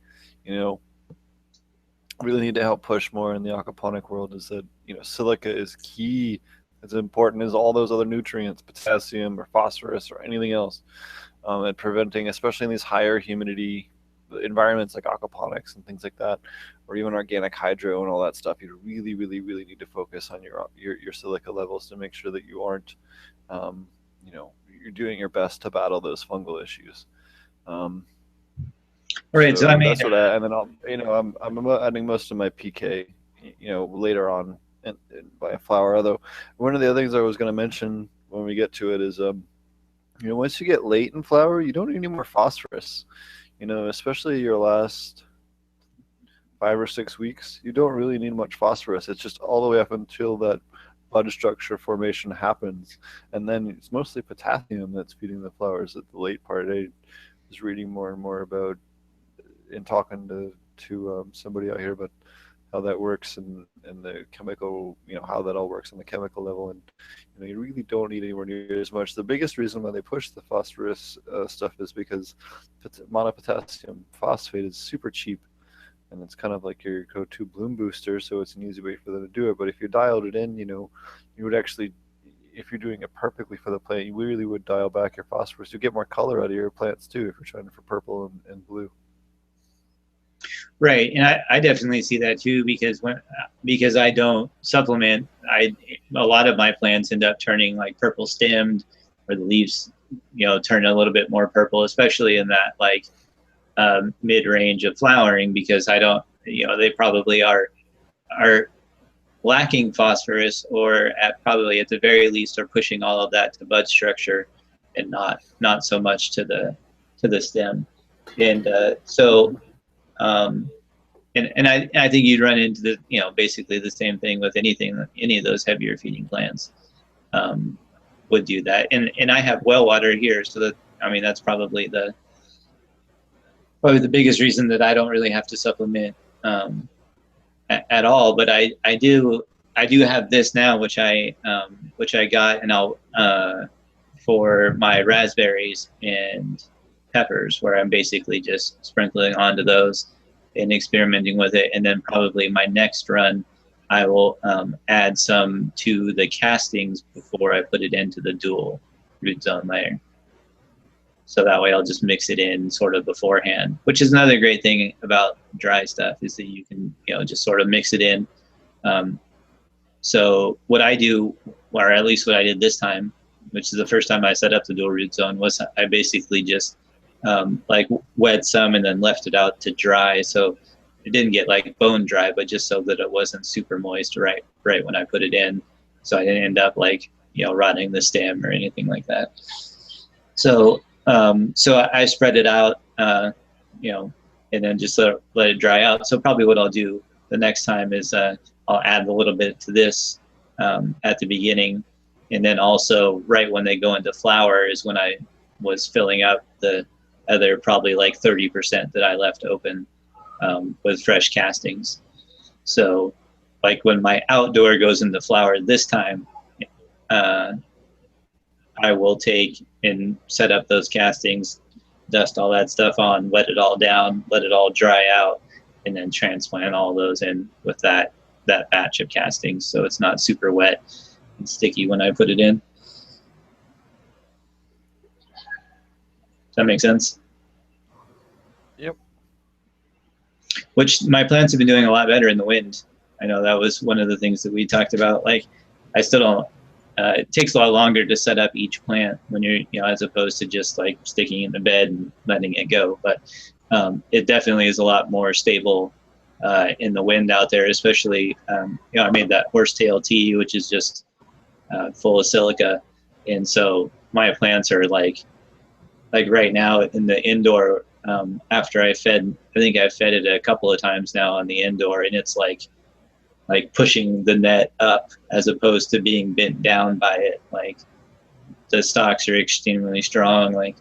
really need to help push more in the aquaponic world, is that, silica is key, as important as all those other nutrients, potassium or phosphorus or anything else, at preventing, especially in these higher humidity environments like aquaponics and things like that, or even organic hydro and all that stuff. You really, really, really need to focus on your silica levels to make sure that you aren't, you're doing your best to battle those fungal issues. Right. So I mean, that's what and then I'm adding most of my PK, later on by a flower. Although one of the other things I was going to mention when we get to it is, once you get late in flower, you don't need any more phosphorus. Especially your last 5 or 6 weeks, you don't really need much phosphorus. It's just all the way up until that bud structure formation happens, and then it's mostly potassium that's feeding the flowers at the late part. I was reading more and more about, and talking to somebody out here about how that works and the chemical, how that all works on the chemical level, and you really don't need anywhere near as much. The biggest reason why they push the phosphorus stuff is because monopotassium phosphate is super cheap, and it's kind of like your go-to bloom booster, so it's an easy way for them to do it. But if you dialed it in, you would actually, if you're doing it perfectly for the plant, you really would dial back your phosphorus. You get more color out of your plants too if you're trying for purple and blue. Right, and I definitely see that too, because I don't supplement, a lot of my plants end up turning like purple stemmed, or the leaves, turn a little bit more purple, especially in that mid range of flowering, because I don't, they probably are lacking phosphorus, or probably at the very least are pushing all of that to bud structure, and not so much to the stem, and so. And I think you'd run into the, basically the same thing with any of those heavier feeding plants, would do that. And I have well water here, so that's probably the biggest reason that I don't really have to supplement, at all. But I do have this now, which I got, and I'll, for my raspberries and peppers, where I'm basically just sprinkling onto those and experimenting with it. And then probably my next run, I will add some to the castings before I put it into the dual root zone layer. So that way I'll just mix it in sort of beforehand, which is another great thing about dry stuff, is that you can, just sort of mix it in. So what I do, or at least what I did this time, which is the first time I set up the dual root zone, was I basically just wet some and then left it out to dry, so it didn't get like bone dry, but just so that it wasn't super moist right when I put it in. so I didn't end up like, you know, rotting the stem or anything like that. So so I spread it out, you know, and then just let it dry out. So probably what I'll do the next time is I'll add a little bit to this at the beginning, and then also right when they go into flower is when I was filling up the other probably like 30% that I left open with fresh castings. So like when my outdoor goes into flower this time, I will take and set up those castings, dust all that stuff on, wet it all down, let it all dry out, and then transplant all those in with that batch of castings, so it's not super wet and sticky when I put it in. Does that make sense? Yep. Which my plants have been doing a lot better in the wind. I know that was one of the things that we talked about. Like, I still don't. It takes a lot longer to set up each plant when you're, you know, as opposed to just like sticking it in the bed and letting it go. But it definitely is a lot more stable in the wind out there, especially, you know, I made that horsetail tea, which is just full of silica. And so my plants are like right now in the indoor, after I think I've fed it a couple of times now on the indoor, and it's like pushing the net up as opposed to being bent down by it. Like, the stalks are extremely strong. Like,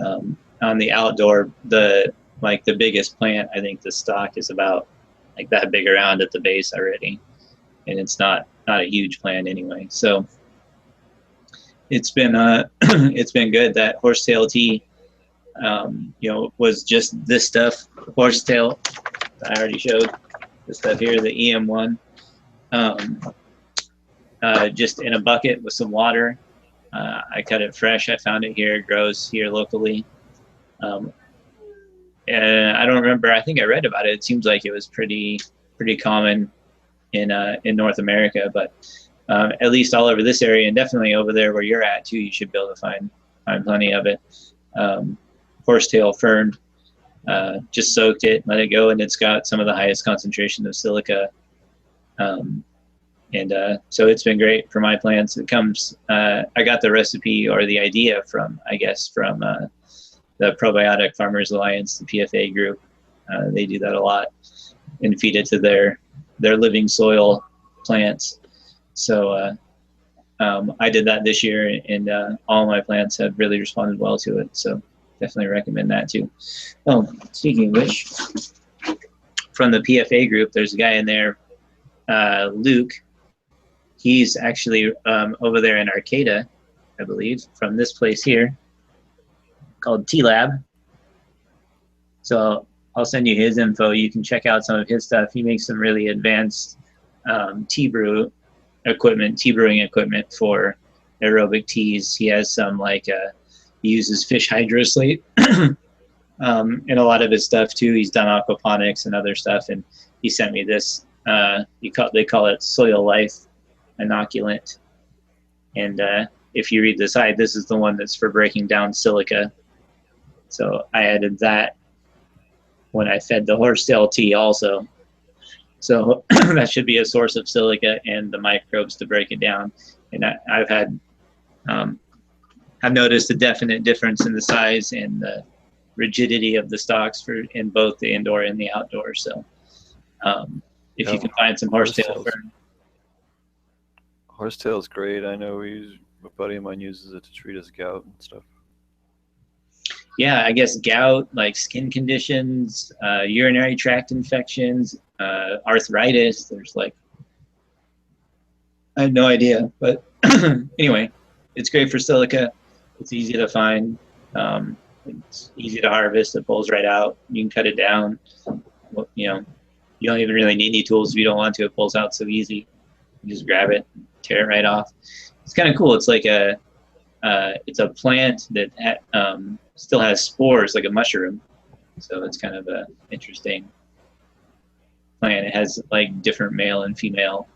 on the outdoor, the biggest plant, I think the stalk is about like that big around at the base already, and it's not a huge plant anyway. So it's been it's been good. That horsetail tea, you know, was just this stuff. Horsetail, I already showed. The stuff here, the EM1, just in a bucket with some water. I cut it fresh. I found it here. It grows here locally. And I don't remember. I think I read about it. It seems like it was pretty common in North America, but at least all over this area, and definitely over there where you're at too, you should be able to find plenty of it. Horsetail fern. Just soaked it, let it go, and it's got some of the highest concentration of silica. So it's been great for my plants. It comes, I got the recipe or the idea from the Probiotic Farmers Alliance, the PFA group. They do that a lot and feed it to their living soil plants. So I did that this year, and all my plants have really responded well to it. So definitely recommend that too. Oh, speaking of which, from the PFA group, there's a guy in there, Luke. He's actually over there in Arcata, I believe, from this place here called T-Lab. So I'll send you his info. You can check out some of his stuff. He makes some really advanced tea brewing equipment for aerobic teas. He has some like he uses fish hydroslate in a lot of his stuff too. He's done aquaponics and other stuff, and he sent me this. They call it Soil Life inoculant. And if you read the side, this is the one that's for breaking down silica. So I added that when I fed the horsetail tea also. So that should be a source of silica and the microbes to break it down. And I've noticed a definite difference in the size and the rigidity of the stalks in both the indoor and the outdoor. So if you can find some horsetail fern. Horsetail is great. I know a buddy of mine uses it to treat his gout and stuff. Yeah, I guess gout, like skin conditions, urinary tract infections, arthritis. There's like, I have no idea, but anyway, it's great for silica. It's easy to find. It's easy to harvest. It pulls right out. You can cut it down. You know, you don't even really need any tools if you don't want to. It pulls out so easy. You just grab it, tear it right off. It's kind of cool. It's like it's a plant that still has spores like a mushroom. So it's kind of a interesting plant. It has like different male and female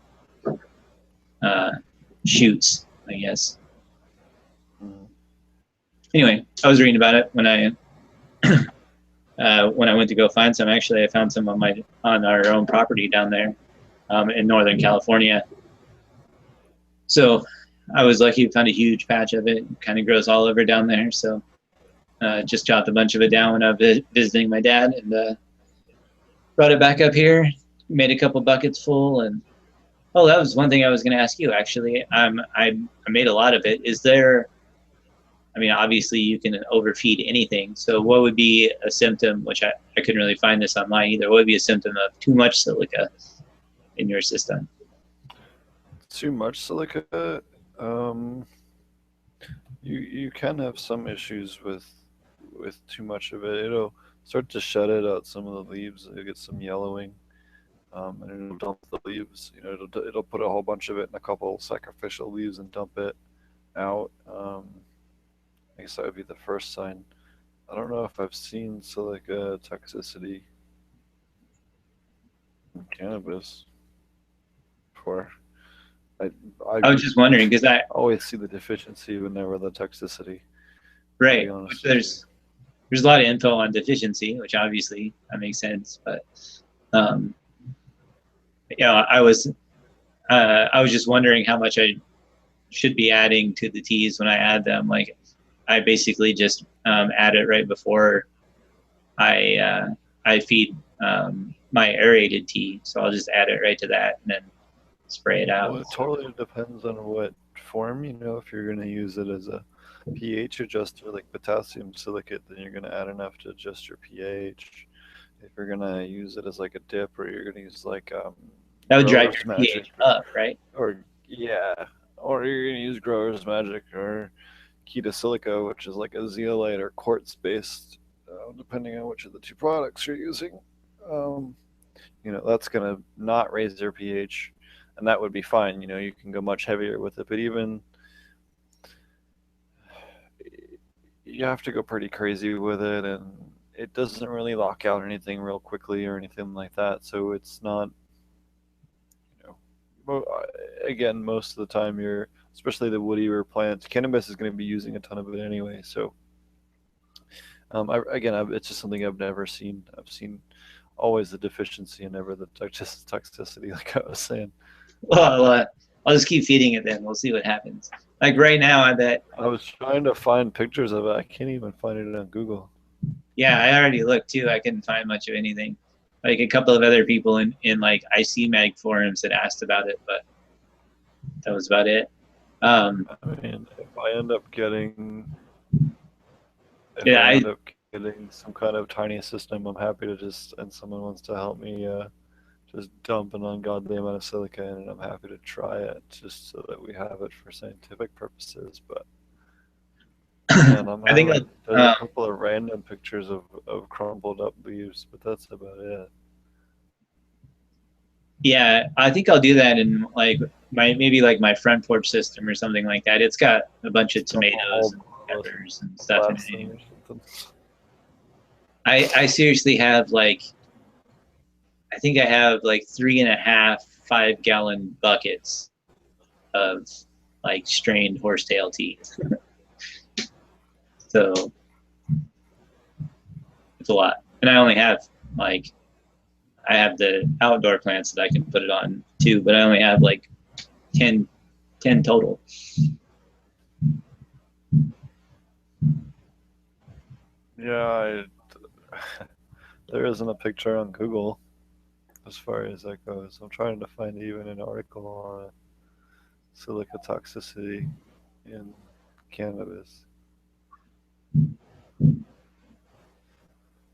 shoots, I guess. Anyway, I was reading about it when I went to go find some. Actually, I found some on our own property down there in Northern California. So I was lucky to find a huge patch of it. It kind of grows all over down there. So just chopped a bunch of it down when I was visiting my dad, and brought it back up here. Made a couple buckets full, and oh, that was one thing I was going to ask you actually. I made a lot of it. Is there? I mean, obviously you can overfeed anything. So what would be a symptom, which I couldn't really find this online either. What would be a symptom of too much silica in your system? Too much silica, you can have some issues with too much of it. It'll start to shed it out some of the leaves. You'll get some yellowing, and it'll dump the leaves. You know, it'll put a whole bunch of it in a couple sacrificial leaves and dump it out. I guess that would be the first sign. I don't know if I've seen silica toxicity in cannabis before. I I was just wondering because I always see the deficiency but never the toxicity. right. There's a lot of info on deficiency, which obviously that makes sense. But you know, I was just wondering how much I should be adding to the teas when I add them. Like I basically just add it right before I feed my aerated tea. So I'll just add it right to that and then spray it out. Well, it totally depends on what form. You know, if you're going to use it as a pH adjuster like potassium silicate, then you're going to add enough to adjust your pH. If you're going to use it as like a dip, or you're going to use like that would drive Grower's your Magic, pH up, right? or yeah, or you're going to use Grower's Magic or Keto which is like a zeolite or quartz based, depending on which of the two products you're using. You know, that's going to not raise your pH, and that would be fine. You know, you can go much heavier with it, but even you have to go pretty crazy with it, and it doesn't really lock out anything real quickly or anything like that. So it's not, you know, again, most of the time you're, especially the woodier plants, cannabis is going to be using a ton of it anyway. So it's just something I've never seen. I've seen always the deficiency and never the toxicity, like I was saying. Well, I'll just keep feeding it then. We'll see what happens. Like right now, I bet. I was trying to find pictures of it. I can't even find it on Google. Yeah, I already looked too. I couldn't find much of anything. Like a couple of other people in like IC Mag forums that asked about it, but that was about it. I mean, if I end up getting some kind of tiny system, I'm happy to just, and someone wants to help me just dump an ungodly amount of silica in, and I'm happy to try it just so that we have it for scientific purposes. But man, I think there's a couple of random pictures of crumpled up leaves, but that's about it. Yeah, I think I'll do that in like maybe like my front porch system or something like that. It's got a bunch of tomatoes and peppers and stuff in it. I seriously have like, I think I have like 3.5 5-gallon buckets of like strained horsetail tea. So it's a lot. And I only have like, I have the outdoor plants that I can put it on too, but I only have like 10 total. Yeah, there isn't a picture on Google as far as that goes. I'm trying to find even an article on silica toxicity in cannabis.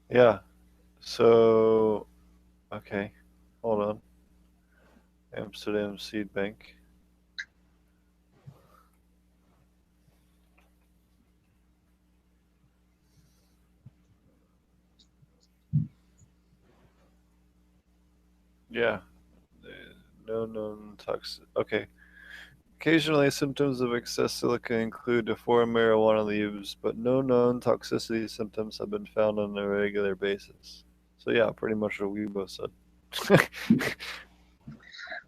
Yeah, so, okay, hold on. Amsterdam Seed Bank. Yeah, no known toxic. Okay. Occasionally, symptoms of excess silica include deformed marijuana leaves, but no known toxicity symptoms have been found on a regular basis. So yeah, pretty much what we both said.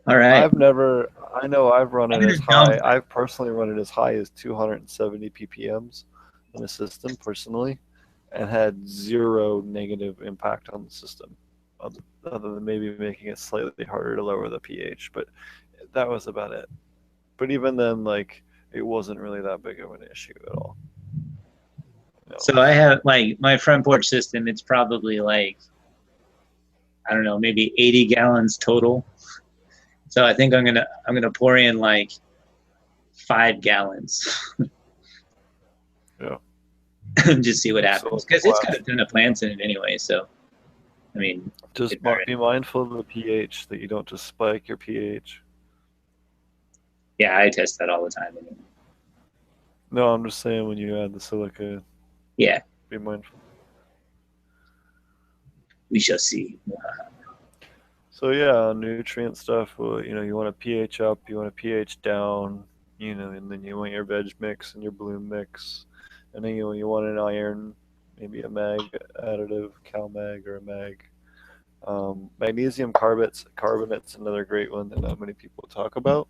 All right. I know I've run it as high. I've personally run it as high as 270 ppms in the system personally, and had zero negative impact on the system, other than maybe making it slightly harder to lower the pH. But that was about it. But even then, like, it wasn't really that big of an issue at all. So I have like my front porch system. It's probably like, I don't know, maybe 80 gallons total. So I think I'm gonna pour in like 5 gallons. Yeah. And just see what So happens, because it's got a ton of plants in it anyway. So I mean, just be mindful of the pH, that you don't just spike your pH. yeah, I test that all the time. Anyway. No, I'm just saying when you add the silica, Yeah, be mindful. we shall see. So yeah, nutrient stuff. Well, you want a pH up, you want a pH down, and then you want your veg mix and your bloom mix, and then you want an iron, maybe a mag additive, cal mag or a mag. Magnesium carbonate's another great one that not many people talk about.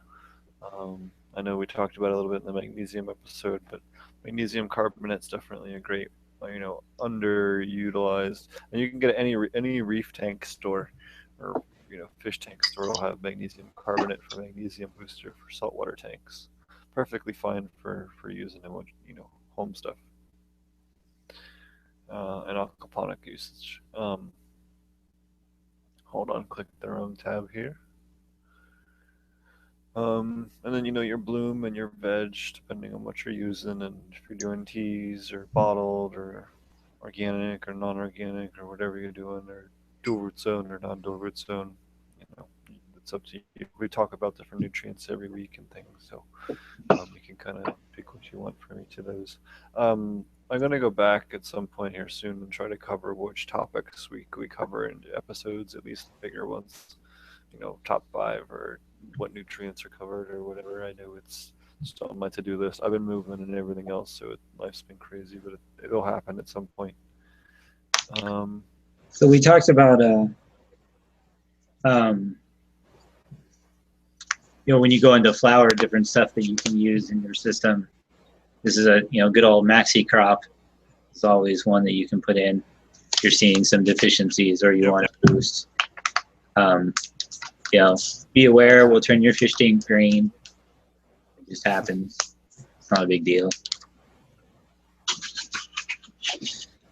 I know we talked about it a little bit in the magnesium episode, but magnesium carbonate's definitely a great, underutilized, and you can get any reef tank store, or fish tank store will have magnesium carbonate for magnesium booster for saltwater tanks. Perfectly fine for using in home stuff and aquaponic usage. Hold on, click the wrong tab here. And then your bloom and your veg, depending on what you're using, and if you're doing teas or bottled or organic or non-organic or whatever you're doing, or dual root zone or non-dual root zone, it's up to you. We talk about different nutrients every week and things, so you can kind of pick what you want from each of those. I'm going to go back at some point here soon and try to cover which topics we cover in episodes, at least bigger ones. Top 5 or what nutrients are covered or whatever. I know it's still on my to-do list. I've been moving and everything else, so life's been crazy, but it'll happen at some point. So we talked about when you go into flower, different stuff that you can use in your system. This is a good old maxi crop. It's always one that you can put in if you're seeing some deficiencies or you want to boost. Be aware, we'll turn your fish tank green. It just happens. It's not a big deal.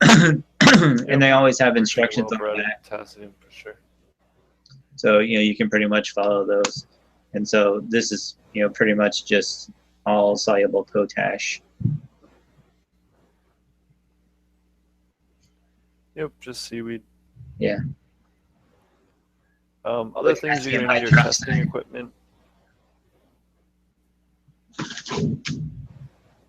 And they always have instructions on that. Potassium for sure. So you can pretty much follow those. And so this is pretty much just all soluble potash. Yep, just seaweed. Yeah. Other things you're going to need are testing equipment.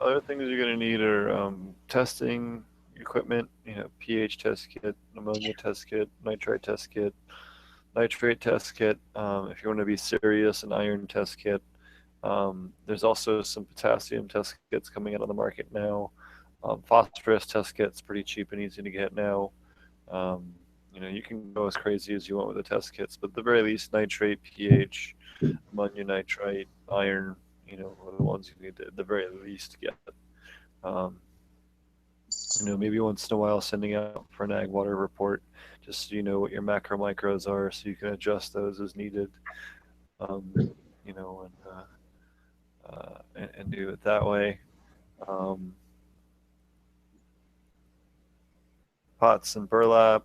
Other things you're going to need are testing equipment, pH test kit, ammonia test kit, nitrite test kit, nitrate test kit. If you want to be serious, an iron test kit. There's also some potassium test kits coming out on the market now. Phosphorus test kit's pretty cheap and easy to get now. You can go as crazy as you want with the test kits, but at the very least, nitrate, pH, ammonia nitrite, iron, are the ones you need to, at the very least, get. Maybe once in a while sending out for an ag water report, just so you know what your macro micros are, so you can adjust those as needed, and do it that way. Pots and burlap.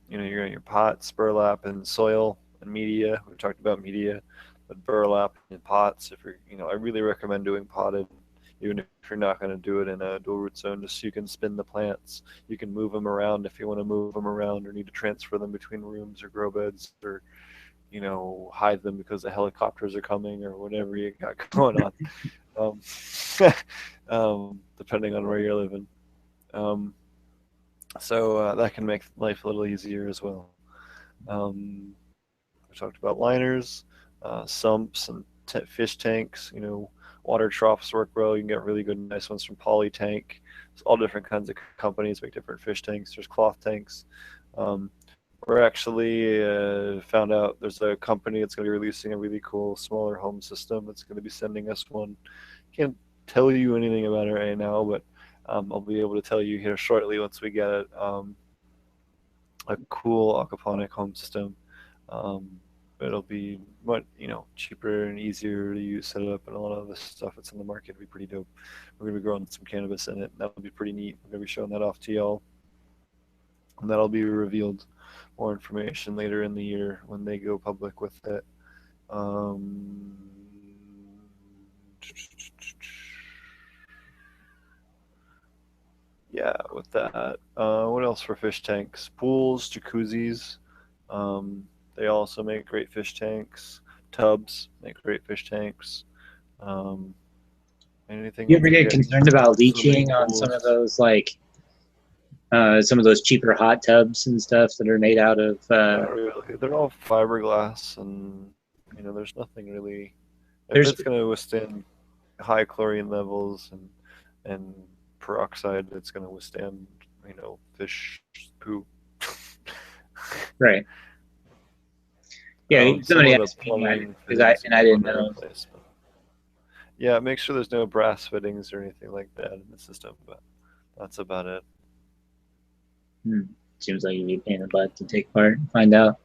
You're in your pots, burlap, and soil and media. We've talked about media, but burlap and pots. If you're, I really recommend doing potted, even if you're not going to do it in a dual root zone, just so you can spin the plants. You can move them around if you want to move them around or need to transfer them between rooms or grow beds, or hide them because the helicopters are coming or whatever you got going on. Depending on where you're living. So that can make life a little easier as well. We talked about liners, sumps, and fish tanks. Water troughs work well. You can get really good, nice ones from Polytank. There's all different kinds of companies make different fish tanks. There's cloth tanks. We're actually found out there's a company that's going to be releasing a really cool smaller home system that's going to be sending us one. Can't tell you anything about it right now, but I'll be able to tell you here shortly once we get it. A cool aquaponic home system. it'll be much, cheaper and easier to use, set it up, and a lot of the stuff that's in the market will be pretty dope. We're gonna be growing some cannabis in it. That'll be pretty neat. We're gonna be showing that off to y'all, and that'll be revealed more information later in the year when they go public with it. Yeah, with that. What else for fish tanks? Pools, jacuzzis. They also make great fish tanks. Tubs make great fish tanks. Anything You I'm ever get forgetting? concerned about leaching Swimming on some of pools. those, like some of those cheaper hot tubs and stuff that are made out of? Not really. They're all fiberglass, and there's nothing really. If There's it's going to withstand high chlorine levels and peroxide, it's going to withstand fish poop. right. Yeah, Some somebody of the asked me plumbing because I fittings you didn't want to know. replace. But yeah, make sure there's no brass fittings or anything like that in the system. But that's about it. Seems like you'd be a pain in the butt to take part and find out.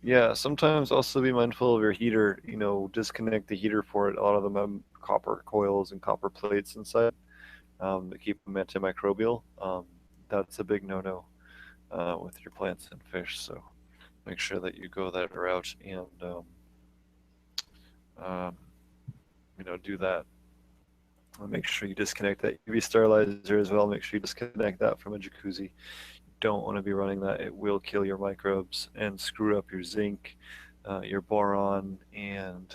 Yeah, sometimes also be mindful of your heater. Disconnect the heater for it. A lot of them have copper coils and copper plates inside to keep them antimicrobial. That's a big no-no with your plants and fish. So make sure that you go that route and do that. Make sure you disconnect that UV sterilizer as well. Make sure you disconnect that from a jacuzzi. You don't want to be running that. It will kill your microbes and screw up your zinc, your boron, and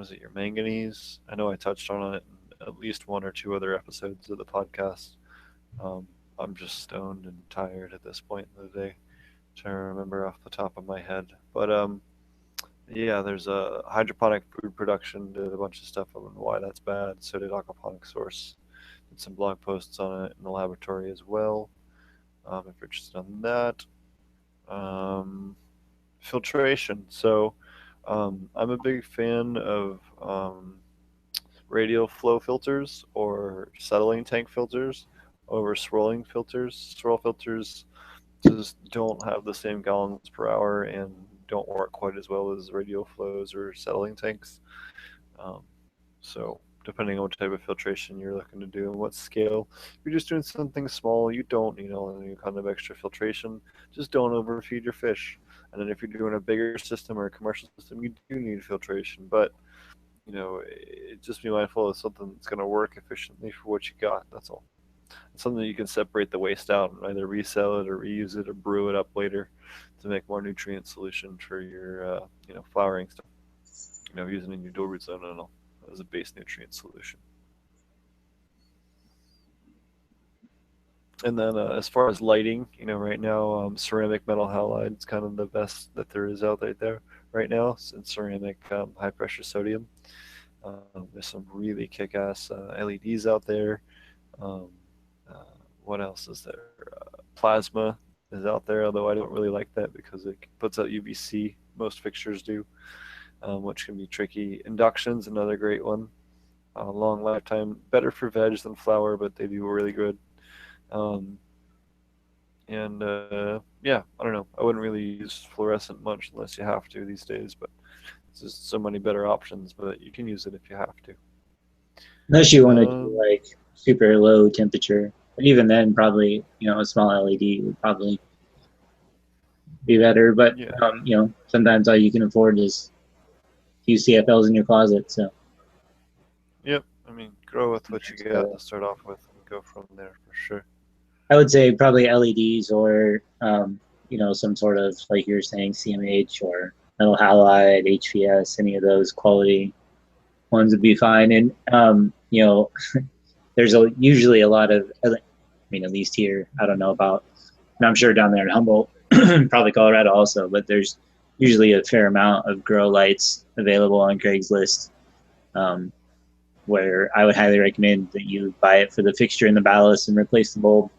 your manganese. I know I touched on it in at least one or two other episodes of the podcast. I'm just stoned and tired at this point in the day, trying to remember off the top of my head. But yeah, there's a hydroponic food production, did a bunch of stuff on why that's bad. So did Aquaponic Source. Did some blog posts on it in the laboratory as well. If you're interested in that. Filtration. So I'm a big fan of radial flow filters or settling tank filters over swirling filters. Swirl filters just don't have the same gallons per hour and don't work quite as well as radial flows or settling tanks. So depending on what type of filtration you're looking to do and what scale, if you're just doing something small, you don't need any kind of extra filtration. Just don't overfeed your fish. And then if you're doing a bigger system or a commercial system, you do need filtration. But just be mindful of something that's going to work efficiently for what you got. That's all. It's something that you can separate the waste out and either resell it or reuse it or brew it up later to make more nutrient solution for your flowering stuff. Using in your dual root zone and all as a base nutrient solution. And then as far as lighting, right now ceramic metal halide is kind of the best that there is out there right now. Since ceramic high pressure sodium. There's some really kick-ass LEDs out there. What else is there? Plasma is out there, although I don't really like that because it puts out UVC. Most fixtures do, which can be tricky. Induction's another great one. Long lifetime, better for veg than flower, but they do really good. Yeah, I don't know. I wouldn't really use fluorescent much unless you have to these days, but there's just so many better options, but you can use it if you have to. Unless you want to do like super low temperature. But even then, probably, a small LED would probably be better. But, yeah. Sometimes all you can afford is a few CFLs in your closet. So. Yep. I mean, grow with what you got to start off with and go from there for sure. I would say probably LEDs or, some sort of, like you were saying, CMH or metal halide, HVS, any of those quality ones would be fine. And, there's usually a lot of, at least here, I don't know about, and I'm sure down there in Humboldt, probably Colorado also, but there's usually a fair amount of grow lights available on Craigslist, where I would highly recommend that you buy it for the fixture and the ballast and replace the bulb.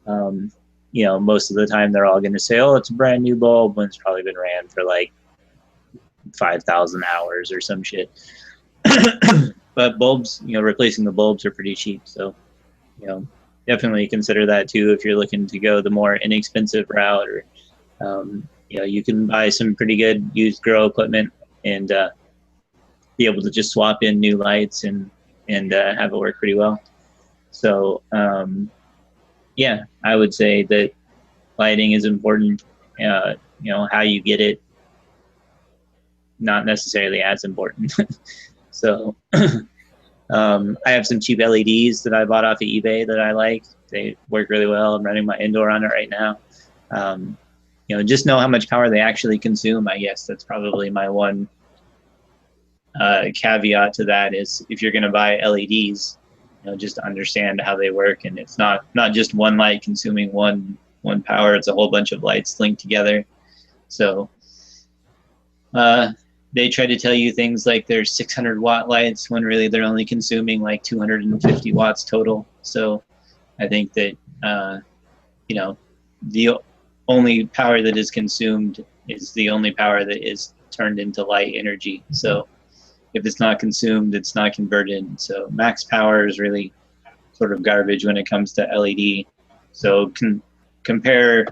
Most of the time they're all going to say, oh, it's a brand new bulb when it's probably been ran for like 5,000 hours or some shit. But bulbs, replacing the bulbs are pretty cheap. So, definitely consider that too if you're looking to go the more inexpensive route or, you can buy some pretty good used grow equipment and be able to just swap in new lights and have it work pretty well. So yeah, I would say that lighting is important. How you get it, not necessarily as important. So I have some cheap LEDs that I bought off of eBay that I like. They work really well. I'm running my indoor on it right now. Just know how much power they actually consume. I guess that's probably my one caveat to that is if you're going to buy LEDs, just understand how they work, and it's not just one light consuming one power. It's a whole bunch of lights linked together. So they try to tell you things like there's 600-watt lights when really they're only consuming like 250 watts total. So I think that the only power that is consumed is the only power that is turned into light energy. So if it's not consumed, it's not converted. So max power is really sort of garbage when it comes to LED. So compare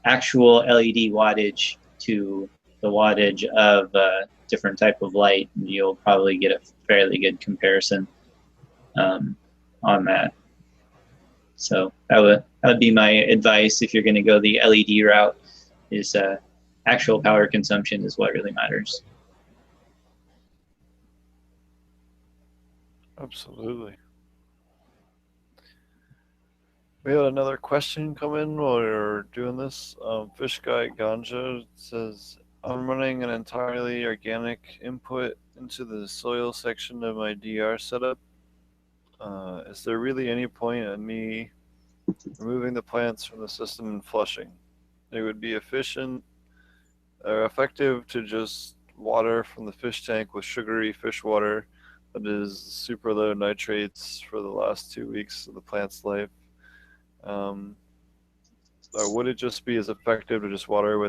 actual LED wattage to the wattage of a different type of light, and you'll probably get a fairly good comparison on that. So that would be my advice if you're going to go the LED route. Is actual power consumption is what really matters. Absolutely. We had another question come in while we were doing this. Fish Guy Ganja says, I'm running an entirely organic input into the soil section of my DR setup. Is there really any point in me removing the plants from the system and flushing? It would be efficient or effective to just water from the fish tank with sugary fish water that is super low nitrates for the last 2 weeks of the plant's life. Or would it just be as effective to just water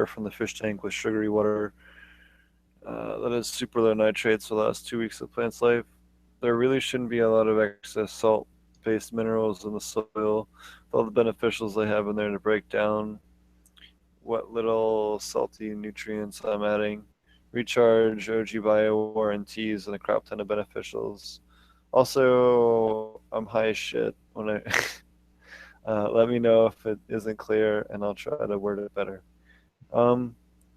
from the fish tank with sugary water that is super low nitrates for the last 2 weeks of the plant's life? There really shouldn't be a lot of excess salt-based minerals in the soil with all the beneficials they have in there to break down what little salty nutrients I'm adding. Recharge, OG Bio warranties, and a crop ton of beneficials. Also, I'm high as shit when I let me know if it isn't clear and I'll try to word it better.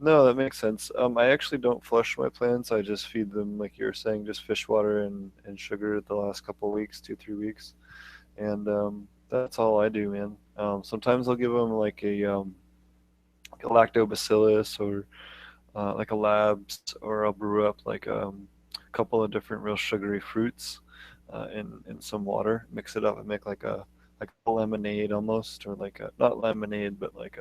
No, that makes sense. I actually don't flush my plants. I just feed them, like you were saying, just fish water and sugar the last couple of weeks, 2-3 weeks. And that's all I do, man. Sometimes I'll give them like a lactobacillus or like a labs, or I'll brew up like a couple of different real sugary fruits in some water, mix it up and make like a lemonade almost, or like not lemonade, but like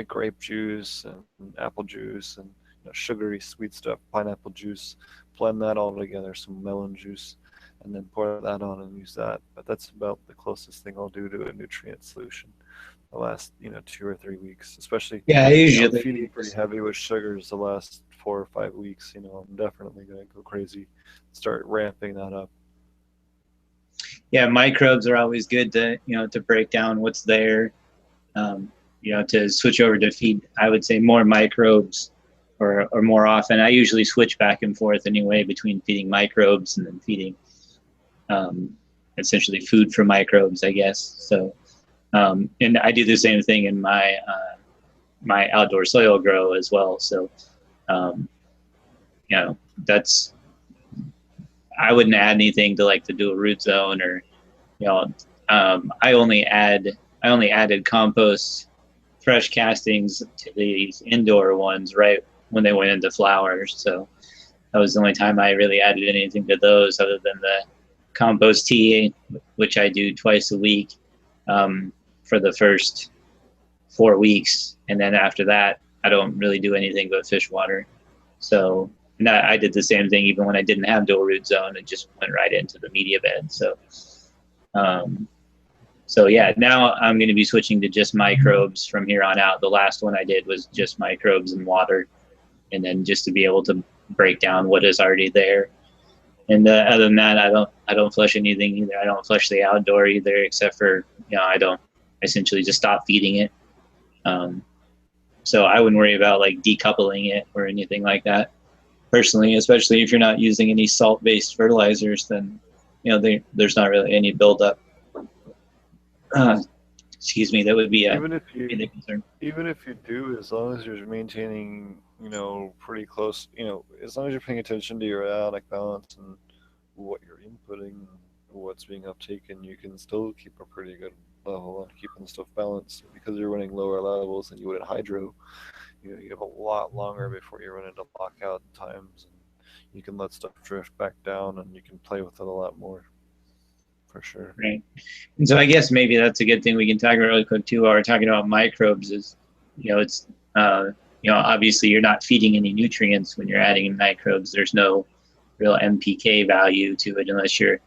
grape juice and apple juice and sugary sweet stuff, pineapple juice, blend that all together, some melon juice, and then pour that on and use that. But that's about the closest thing I'll do to a nutrient solution the last 2 or 3 weeks, especially. Yeah, usually I'm feeding pretty heavy with sugars the last 4 or 5 weeks. I'm definitely gonna go crazy, start ramping that up. Yeah, microbes are always good to to break down what's there. To switch over to feed, I would say more microbes or more often. I usually switch back and forth anyway between feeding microbes and then feeding essentially food for microbes, I guess. So, and I do the same thing in my my outdoor soil grow as well. So, that's, I wouldn't add anything to like the dual root zone, or I only added compost, fresh castings to these indoor ones right when they went into flowers. So that was the only time I really added anything to those, other than the compost tea, which I do twice a week for the first 4 weeks, and then after that I don't really do anything but fish water. So I did the same thing even when I didn't have dual root zone. It just went right into the media bed. So so yeah, now I'm going to be switching to just microbes from here on out. The last one I did was just microbes and water, and then just to be able to break down what is already there. And other than that, I don't flush anything either. I don't flush the outdoor either, except for I essentially just stop feeding it. So I wouldn't worry about like decoupling it or anything like that. Personally, especially if you're not using any salt-based fertilizers, then there's not really any buildup. Excuse me, that would be a concern. Even if you do, as long as you're maintaining, pretty close, as long as you're paying attention to your ionic balance and what you're inputting, what's being uptaken, you can still keep a pretty good level on keeping stuff balanced. Because you're running lower levels than you would in hydro, you have a lot longer before you run into lockout times, and you can let stuff drift back down, and you can play with it a lot more, for sure. Right. And so I guess maybe that's a good thing we can talk about really quick too while we're talking about microbes is, it's, obviously you're not feeding any nutrients when you're adding microbes. There's no real MPK value to it unless you're,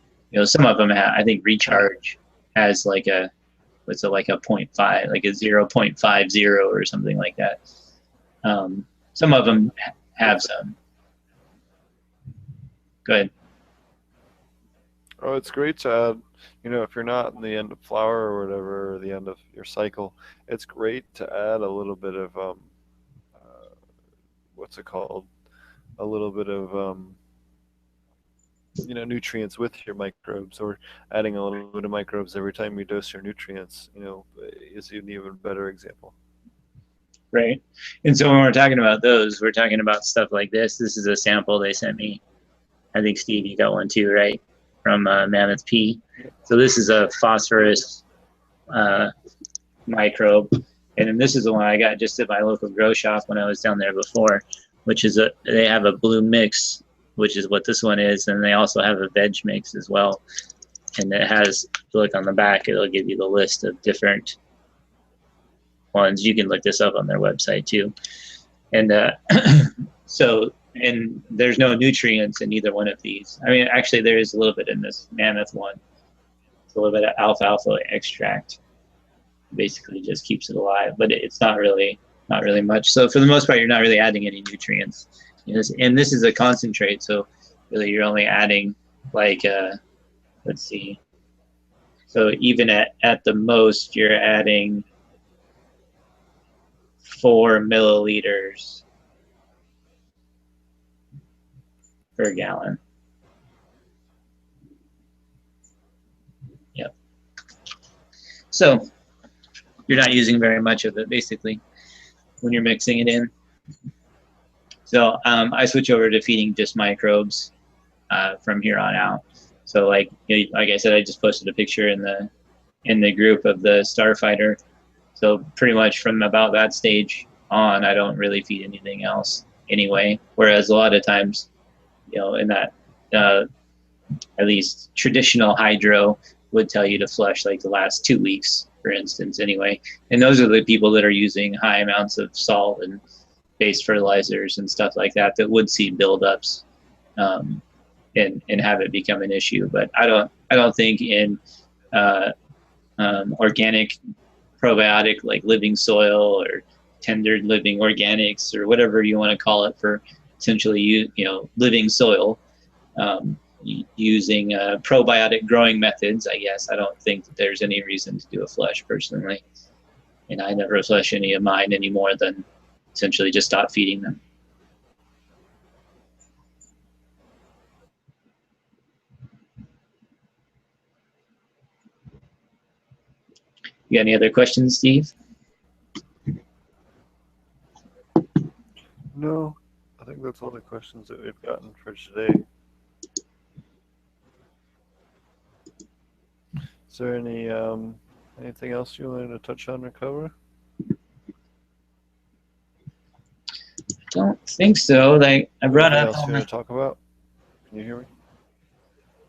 some of them have, I think Recharge has like a 0.5, like a 0.50 or something like that. Some of them have some. Go ahead. Oh, it's great to add, if you're not in the end of flower or whatever, or the end of your cycle, it's great to add a little bit of, what's it called? A little bit of, nutrients with your microbes, or adding a little bit of microbes every time you dose your nutrients, is an even better example. Right. And so when we're talking about those, we're talking about stuff like this. This is a sample they sent me. I think, Steve, you got one too, right? From Mammoth P. So this is a phosphorus microbe. And then this is the one I got just at my local grow shop when I was down there before, which is they have a blue mix, which is what this one is. And they also have a veg mix as well. And it has, if you look on the back, it'll give you the list of different ones. You can look this up on their website too. And and there's no nutrients in either one of these. I mean, actually there is a little bit in this Mammoth one. It's a little bit of alfalfa extract. Basically just keeps it alive, but it's not really much. So for the most part, you're not really adding any nutrients. And this is a concentrate, so really you're only adding like, let's see. So even at the most, you're adding 4 milliliters per gallon. Yep. So you're not using very much of it, basically, when you're mixing it in. So I switch over to feeding just microbes from here on out. So like I said, I just posted a picture in the group of the Starfighter. So pretty much from about that stage on, I don't really feed anything else anyway. Whereas a lot of times, in that at least traditional hydro would tell you to flush like the last 2 weeks, for instance, anyway. And those are the people that are using high amounts of salt and based fertilizers and stuff like that would see buildups and have it become an issue. But I don't think in organic probiotic like living soil or tendered living organics or whatever you want to call it for essentially living soil, using probiotic growing methods, I guess. I don't think that there's any reason to do a flush personally. And I never flush any of mine any more than essentially just stop feeding them. You got any other questions, Steve? No, I think that's all the questions that we've gotten for today. Is there anything else you wanted to touch on or cover? Don't think so. Like I brought Anything up. else you want to talk about? Can you hear me?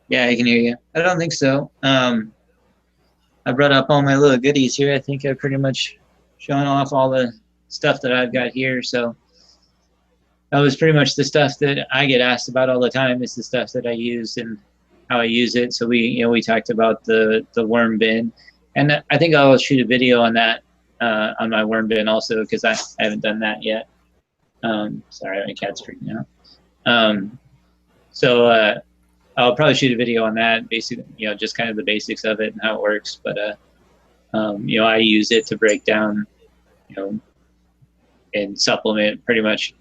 Yeah, I can hear you. I don't think so. I brought up all my little goodies here. I think I've pretty much shown off all the stuff that I've got here. So that was pretty much the stuff that I get asked about all the time. It's the stuff that I use and how I use it. So we talked about the worm bin, and I think I'll shoot a video on that on my worm bin also, because I haven't done that yet. Sorry, my cat's freaking out. So I'll probably shoot a video on that, basically, just kind of the basics of it and how it works. But I use it to break down, and supplement pretty much,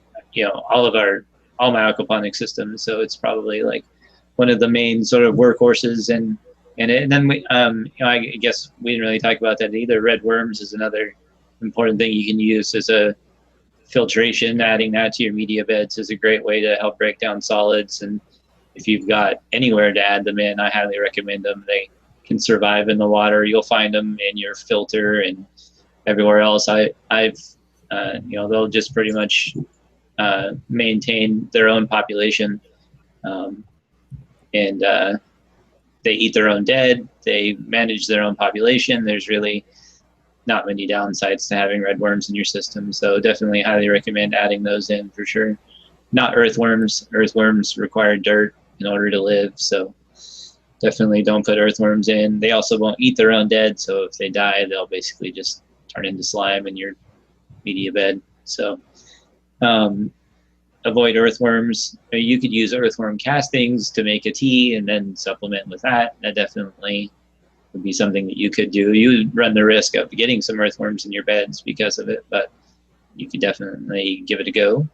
all my aquaponic systems. So it's probably like one of the main sort of workhorses, and then we, I guess we didn't really talk about that either. Red worms is another important thing you can use as a filtration. Adding that to your media beds is a great way to help break down solids. And if you've got anywhere to add them in, I highly recommend them. They can survive in the water. You'll find them in your filter and everywhere else. I've they'll just pretty much maintain their own population, and they eat their own dead. They manage their own population. There's really not many downsides to having red worms in your system. So definitely highly recommend adding those in for sure. Not earthworms. Earthworms require dirt in order to live. So definitely don't put earthworms in. They also won't eat their own dead. So if they die, they'll basically just turn into slime in your media bed. So avoid earthworms. You could use earthworm castings to make a tea and then supplement with that. That definitely would be something that you could do. You would run the risk of getting some earthworms in your beds because of it, but you could definitely give it a go.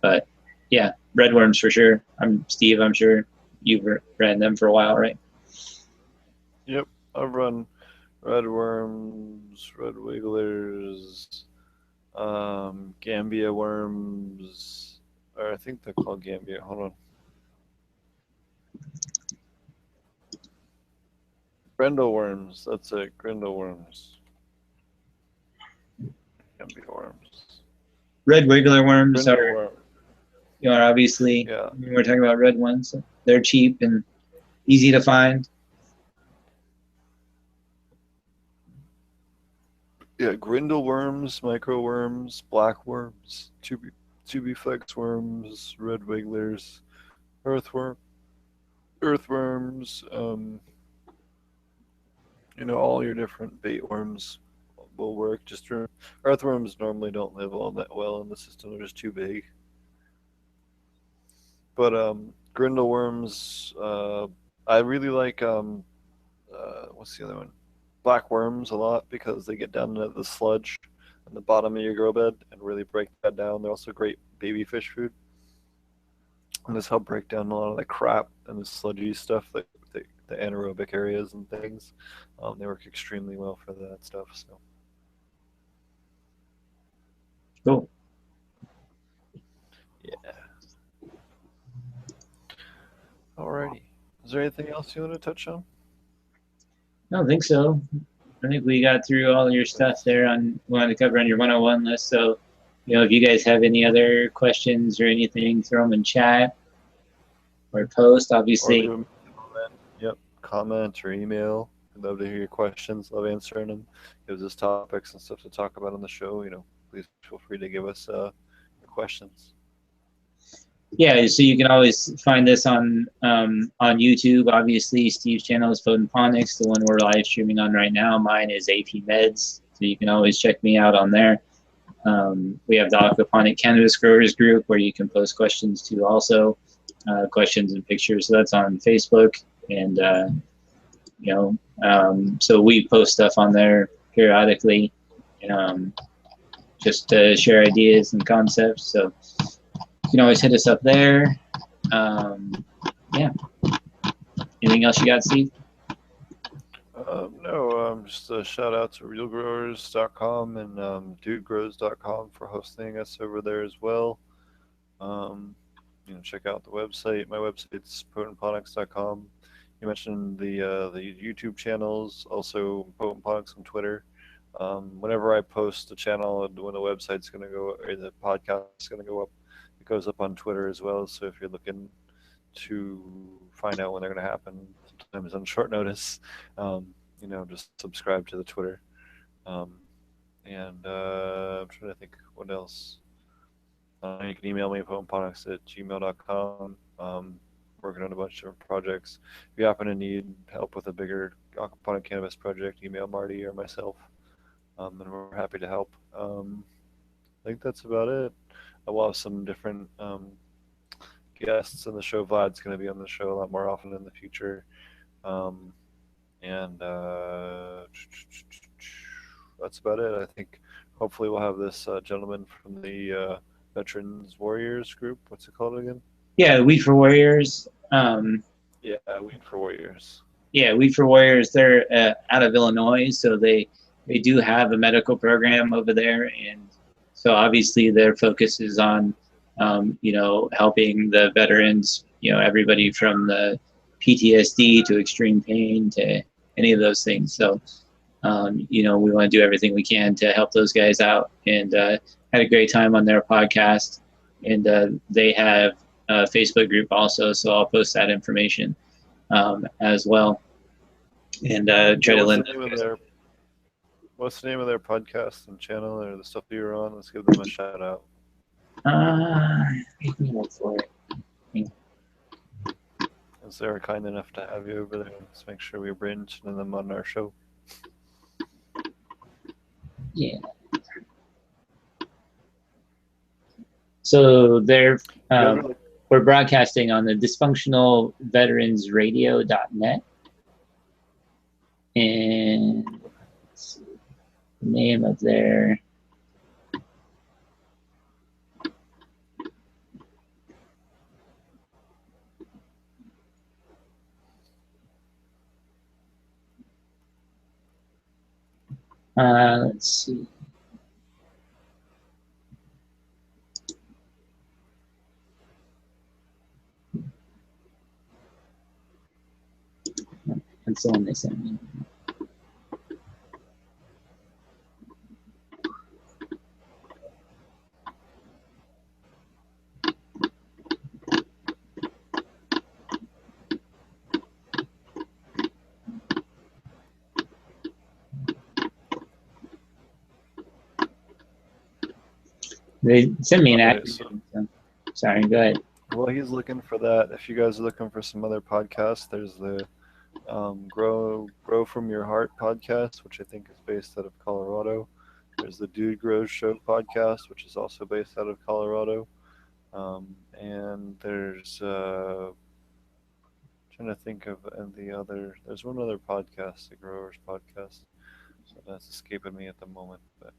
But yeah, red worms for sure. Steve, I'm sure you've ran them for a while, right? Yep, I've run red worms, red wigglers, Gambia worms, or I think they're called Gambia. Hold on. Grendel worms. That's it. Grendel worms. Gambia worms. Red wiggler worms Grendel are, worm. obviously, Yeah. we're talking about red ones. They're cheap and easy to find. Yeah, Grindel worms, micro worms, black worms, tubiflex worms, red wigglers, earthworms, all your different bait worms will work. Earthworms normally don't live all that well in the system; they're just too big. But Grindel worms, I really like. What's the other one? Black worms a lot because they get down into the sludge in the bottom of your grow bed and really break that down. They're also great baby fish food. And this help break down a lot of the crap and the sludgy stuff, like the anaerobic areas and things. They work extremely well for that stuff. So Cool. yeah. Alrighty. Is there anything else you want to touch on? I don't think so. I think we got through all your stuff there on wanted to cover on your 101 list. So, if you guys have any other questions or anything, throw them in chat or post. Obviously, comment or email. I'd love to hear your questions. Love answering them. Gives us topics and stuff to talk about on the show. Please feel free to give us your questions. Yeah, so you can always find this on YouTube. Obviously, Steve's channel is Ponics, the one we're live streaming on right now. Mine is AP Meds, so you can always check me out on there. We have the Aquaponic Cannabis Growers group where you can post questions to also, questions and pictures. So that's on Facebook, and so we post stuff on there periodically, just to share ideas and concepts. So you can always hit us up there. Yeah. Anything else you got, Steve? No, just a shout out to realgrowers.com and dudegrows.com for hosting us over there as well. Check out the website. My website's potentponics.com. You mentioned the YouTube channels, also Potent Ponics on Twitter. Whenever I post a channel and when the website's going to go, or the podcast's going to go up, it goes up on Twitter as well. So if you're looking to find out when they're going to happen, sometimes on short notice, just subscribe to the Twitter. I'm trying to think what else. You can email me at potentponics@gmail.com. Working on a bunch of different projects. If you happen to need help with a bigger aquaponic cannabis project, email Marty or myself, and we're happy to help. I think that's about it. I will have some different guests in the show. Vlad's going to be on the show a lot more often in the future. And that's about it. I think hopefully we'll have this gentleman from the Veterans Warriors group. What's it called again? Yeah, Weed for Warriors. Yeah, Weed for Warriors. Yeah, Weed for Warriors. They're out of Illinois, so they do have a medical program over there, and so obviously their focus is on helping the veterans. Everybody from the PTSD to extreme pain to any of those things. So we want to do everything we can to help those guys out, and had a great time on their podcast. And they have a Facebook group also, so I'll post that information as well. And try to lend. What's the name of their podcast and channel or the stuff that you're on? Let's give them a shout out. Let me look for it. Is they kind enough to have you over there? Let's make sure we mention them on our show. Yeah. So we're broadcasting on the dysfunctionalveteransradio.net. And let's see, the name of their let's see. That's the one they sent me. They sent me an acronym. So, sorry, go ahead. Well, he's looking for that. If you guys are looking for some other podcasts, there's the Grow From Your Heart podcast, which I think is based out of Colorado. There's the Dude Grows Show podcast, which is also based out of Colorado. And there's trying to think of there's one other podcast, the Growers podcast. So that's escaping me at the moment, but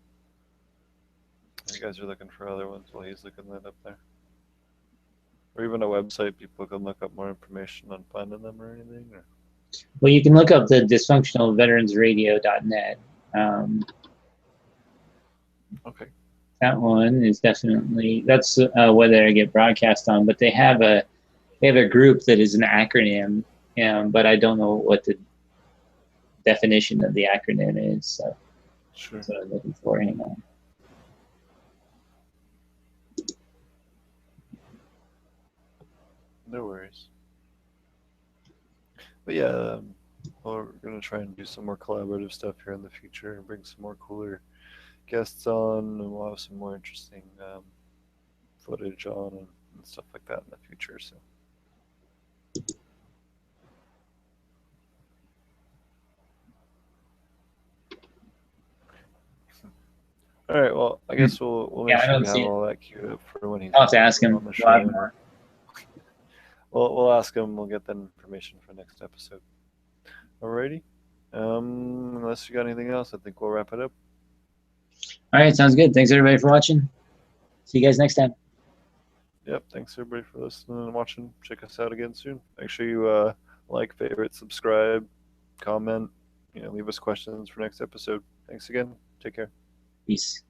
you guys are looking for other ones while he's looking that up there. Or even a website people can look up more information on finding them or anything? Or? Well, you can look up the dysfunctionalveteransradio.net. Okay. That one is definitely, that's where they get broadcast on, but they have a group that is an acronym, but I don't know what the definition of the acronym is, so sure. That's what I'm looking for. Hang on. No worries. But yeah, we're going to try and do some more collaborative stuff here in the future and bring some more cooler guests on, and we'll have some more interesting footage on and stuff like that in the future. So. All right. Well, I guess we'll make sure we have all that queued up for when he's. I'll have to ask him on the show. We'll ask him. We'll get that information for next episode. Alrighty. Unless you got anything else, I think we'll wrap it up. All right. Sounds good. Thanks everybody for watching. See you guys next time. Yep. Thanks everybody for listening and watching. Check us out again soon. Make sure you like, favorite, subscribe, comment. Leave us questions for next episode. Thanks again. Take care. Peace.